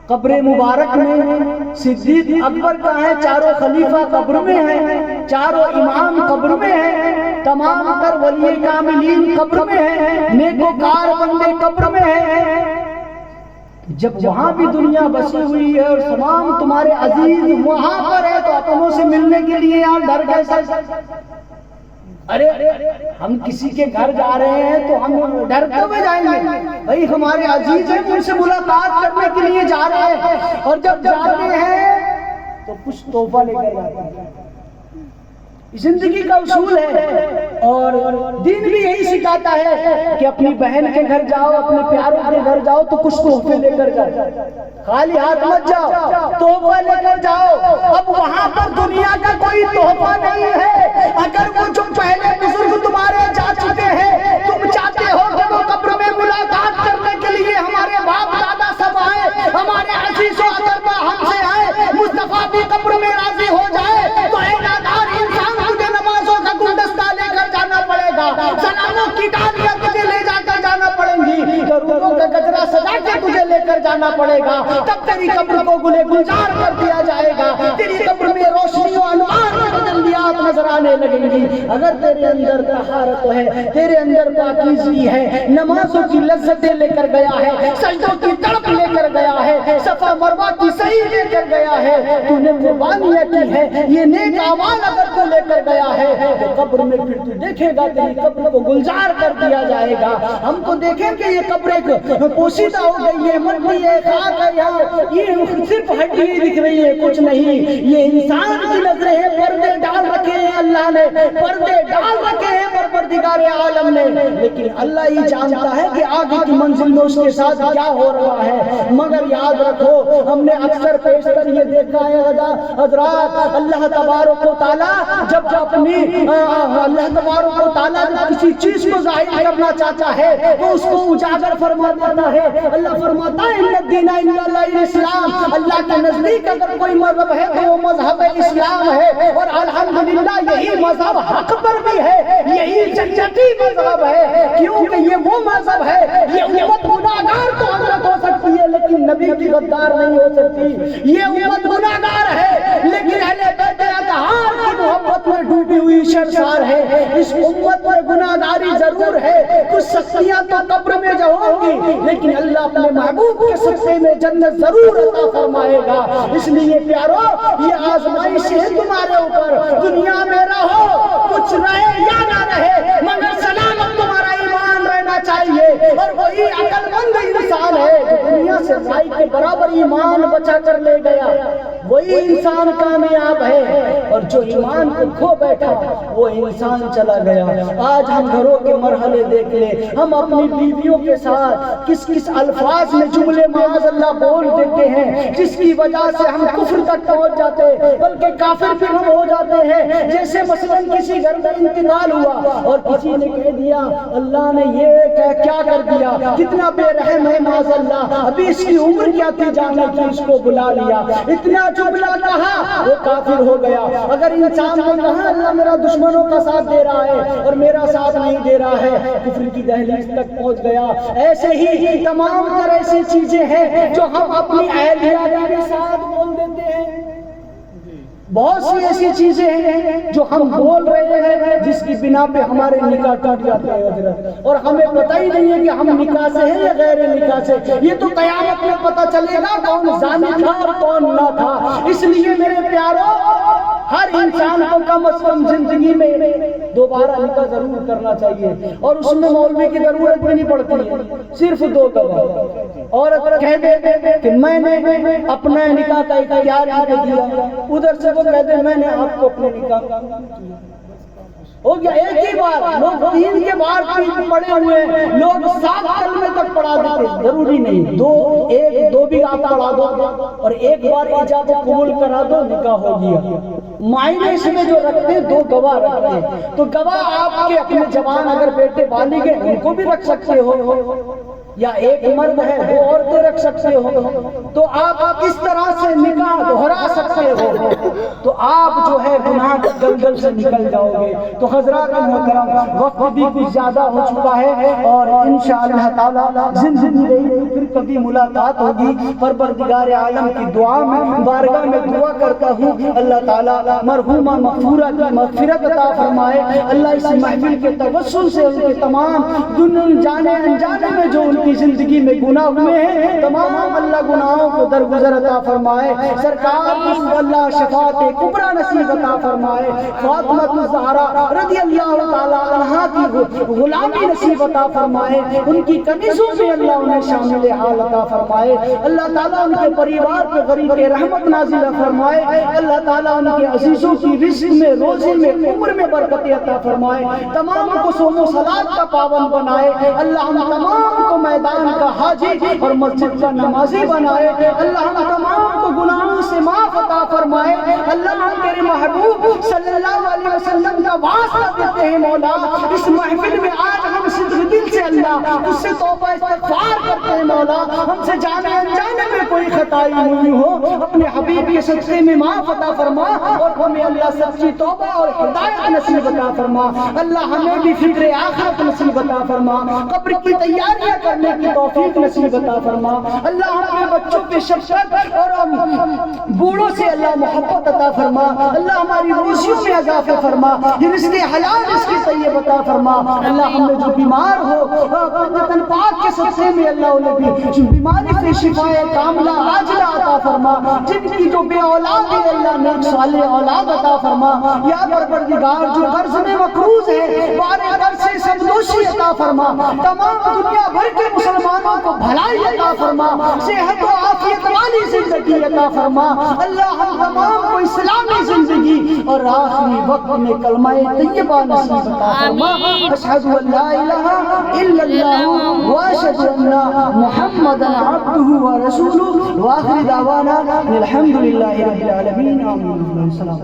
قبر مبارک میں. صدیق اکبر کہاں ہیں؟ چاروں خلیفہ قبر میں ہیں، چاروں امام قبر میں ہیں، تمام تر ولی کاملین قبر میں ہیں، نیکوکار بندے قبر میں ہیں. جب وہاں بھی دنیا بسی ہوئی ہے اور تمام تمہارے عزیز وہاں پر ہے تو اپنوں سے ملنے کے لیے یہاں ڈر کیسے؟ ارے ہم کسی کے گھر جا رہے ہیں تو ہم ڈرتے ہوئے جائیں گے؟ بھائی ہمارے عزیز ہیں، ان سے ملاقات کرنے کے لیے جا رہے ہیں، اور جب جاتے ہیں تو کچھ تحفہ لے کر جاتے ہیں. زندگی کا اصول ہے اور دین بھی یہی سکھاتا ہے کہ اپنی بہن کے گھر جاؤ، اپنے پیاروں کے گھر جاؤ تو کچھ تحفے لے کر جاؤ، خالی ہاتھ مت جاؤ، تحفہ لے کر جاؤ. اب وہاں پر دنیا کا کوئی تحفہ نہیں ہے. اگر وہ جو پہلے بزرگ تمہارے جا چکے ہیں، تم چاہتے ہو کہ وہ قبر میں ملاقات کرنے کے لیے ہمارے باپ دادا سب آئے، ہمارے عزیز و اقربا ہم سے آئے، مصطفیٰ بھی قبر میں راضی ہو جائے، تو اے نادار انسان تجھے نمازوں کا گلدستہ لے کر جانا پڑے گا، سلاموں کی ڈالیاں تجھے لے جا کر جانا پڑیں گی، درودوں کا گجرا سجا کے تجھے لے کر جانا پڑے گا. تب تیری قبر کو گلے گلزار کر دیا جائے گا، تیری قبر میں روشنی و انوار کی تجلیات نظر آنے لگیں گی. اگر تیرے اندر طہارت ہے، تیرے اندر پاکیزگی ہے، نمازوں کی لذتیں لے کر گیا ہے، سجدوں کی تڑپ لے کر گیا ہے، صفا مروہ کی صحیح لے کر گیا ہے، تو نے قربانیاں کی ہے، یہ نیک اعمال اگر تو لے کر گیا ہے تو قبر میں پھر تو دیکھے گا تیری قبر کو گلزار کر دیا جائے گا. ہم تو دیکھیں کہ یہ قبر ایک پوشیدہ ہو گئی ہے، مٹی ہے، خاک ہے، یہاں یہ صرف ہڈی دکھ رہی ہے، کچھ نہیں. یہ انسان کی نظریں ہیں، پردے ڈال رکھے ہیں اللہ نے، پردے ڈال رکھے ہیں پروردگار عالم نے، لیکن اللہ ہی جانتا ہے کہ آگے کی منزل میں اس کے ساتھ کیا ہو رہا ہے. مگر یاد رکھو ہم نے اکثر پیش کر یہ دیکھا ہے حضرات، اللہ تبارک و تعالیٰ جب اپنی اللہ تبارک و تعالیٰ جب کسی چیز کو ظاہر کرنا چاہتا ہے تو اس کو اجاگر فرما دیتا ہے. اللہ فرماتا ہے ان الدین عند اللہ الاسلام، اللہ کے نزدیک اگر کوئی مذہب ہے تو وہ مذہب اسلام ہے، اور الحمدللہ یہی مذہب حق پر بھی ہے، یہی جنتی مذہب ہے، کیونکہ یہ وہ مذہب ہے. یہ امت گناہگار تو حضرت ہو سکتی ہے لیکن نبی کی غدار نہیں ہو سکتی. یہ امت گناہگار ہے لیکن اہل بیت اطہار کی محبت میں ڈوبی ہوئی شرمسار ہے. اس امت میں گناہگاری ضرور ہے، کچھ سختیاں تو قبر میں جو ہوں گی لیکن اللہ اپنے محبوب کے صدقے میں جنت ضرور عطا فرمائے گا. اس لیے پیارو یہ آزمائش ہے تمہارے اوپر، دنیا میں رہو کچھ رہے یا نہ سے رائی کے برابر ایمان بچا کر لے گیا وہی انسان کامیاب ہے، اور جو ایمان کو کھو بیٹھا وہ انسان چلا گیا۔ آج ہم گھروں کے مرحلے دیکھ لیں، ہم اپنی بیویوں کے ساتھ کس کس الفاظ میں جملے معاذ اللہ بول دیتے ہیں، جس کی وجہ سے ہم کفر تک پہنچ جاتے ہیں، بلکہ کافر بھی ہم ہو جاتے ہیں۔ جیسے مثلاً کسی گھر میں انتقال ہوا اور کسی نے کہہ دیا اللہ نے یہ کیا کر دیا، کتنا بے رحم ہے معاذ اللہ، ابھی اس کی عمر کیا تھی جانے کی، اس کو بلا لیا، اتنا جملہ کہا وہ کافر ہو گیا۔ اگر انسان نے کہا اللہ میرا دشمنوں کا ساتھ دے رہا ہے اور میرا ساتھ نہیں دے رہا ہے، کفر کی دہلیز تک پہنچ گیا۔ ایسے ہی تمام طرح ایسی چیزیں ہیں جو ہم اپنی اہلیہ کے ساتھ بول دیتے ہیں۔ بہت سی ایسی چیزیں ہیں جو ہم بول رہے ہیں جس کی بنا پہ ہمارے نکاح ٹوٹ جاتے ہیں حضرت، اور ہمیں پتہ ہی نہیں ہے کہ ہم نکاح سے ہیں یا غیر نکاح سے۔ یہ تو قیامت میں پتہ چلے گا کون زانی تھا اور کون نہ تھا۔ اس لیے میرے پیارو، ہر انسان کو کم از کم زندگی میں دوبارہ نکاح ضرور کرنا چاہیے، اور اس میں مولوی کی ضرورت بھی نہیں پڑتی ہے، صرف 2 گواہ۔ عورت کہہ دے کہ میں نے اپنا نکاح کا اختیار کر دیا، ادھر سے وہ کہہ دے میں نے آپ کو اپنے نکاح ہو گیا، ایک ہی بار۔ لوگ 3 کے بعد 3 پڑے ہوئے ہیں، لوگ 7 کلمے تک پڑھا دیتے، ضروری نہیں 2 بھی آپ پڑھا دو اور ایک بار ایجاب و قبول کرا دو، نکاح ہو گیا۔ معنی اس میں جو رکھتے ہیں 2 گواہ رکھتے ہیں، تو گواہ آپ کے اپنے جوان اگر بیٹے بالغ ہیں ان کو بھی رکھ سکتے ہو، یا ایک مرد ہے 2 عورتیں رکھ سکتے ہو، تو آپ اس طرح سے نکاح دہرا سکتے ہو، تو آپ جو ہے گناہ کے دلدل سے نکل جاؤ گے۔ تو حضرات محترم، وقت بھی کچھ زیادہ ہو چکا ہے، اور انشاءاللہ تعالی زندگی رہی پھر کبھی ملاقات ہوگی۔ پروردگار عالم کی دعا میں بارگاہ میں دعا کرتا ہوں اللہ تعالی مرحومہ مغفورہ کی مغفرت عطا فرمائے۔ اللہ اس محفل کے توسل سے ان کے تمام جانے انجانے میں جو ان کی زندگی میں گناہ ہوئے ہیں، تمام اللہ گناہوں کو درگزر عطا فرمائے۔ سرکار کو اللہ شفاعت کبریٰ نصیب عطا فرمائے۔ فاطمہ الزہرا رضی اللہ تعالی عنہا کی غلامی نصیب عطا فرمائے، ان کی کنیزوں میں اللہ انہیں شامل حال عطا فرمائے۔ اللہ تعالیٰ ان کے پریوار پہ غریب رحمت نازل فرمائے۔ اللہ تعالیٰ ان کے عزیزوں کی رزق میں، روزی میں، عمر میں برکت عطا فرمائے۔ تمام کو صوم و صلاۃ کا پابند بنائے۔ اللہ ہم تمام کو میدان کا حاجی اور مسجد کا نمازی بنائے۔ اللہ ہم تمام کو گناہوں سے معاف عطا فرمائے۔ اللہ ہم تیرے محبوب صلی اللہ علیہ وسلم کا واسطہ دیتے ہیں مولا، اس محفل میں آج ہم صدق دل سے اللہ اس سے توبہ استغفار کرتے ہیں مولا، ہم سے جانے انجانے میں کوئی خطائی نہیں ہو، اپنے حبیب کے صدقے میں معاف عطا فرما، اور ہمیں اللہ سچی توبہ اور ہدایت نصیب عطا فرما۔ اللہ ہمیں بھی فکر آخرت نصیب عطا فرما، قبر کی تیاریاں کرنے کی توفیق نصیب عطا فرما۔ اللہ ہمیں بچوں کے شفقت اور بوڑھوں سے اللہ محبت عطا فرما۔ اللہ ہماری روزیوں میں اضافہ فرما، یہ رزق حلال اس کی طیب عطا فرما۔ اللہ ہم نے جو بیمار ہو وطن پاک کے صدقے میں اللہ انہیں بھی بیماری سے شفا کاملہ عاجلہ عطا فرما۔ جن کی جو بے اولاد ہے اللہ نیک صالح اولاد عطا فرما۔ یا پروردگار جو قرض میں مقروض ہے بارے قرض سے سمدوشی عطا فرما۔ تمام دنیا بھر کے مسلمانوں کو بھلائی عطا فرما، صحت و عافیت والی زندگی عطا فرما۔ اللہ ہم تمام کو اسلامی زندگی اور آخری وقت میں کلمہ طیبہ نصیب عطا فرما۔ اشہد ان لا الہ الا اللہ واشہد ان محمدا عبدہ ورسولہ وآخر دعوانا الحمد للہ رب العالمین۔ آمین۔ السلام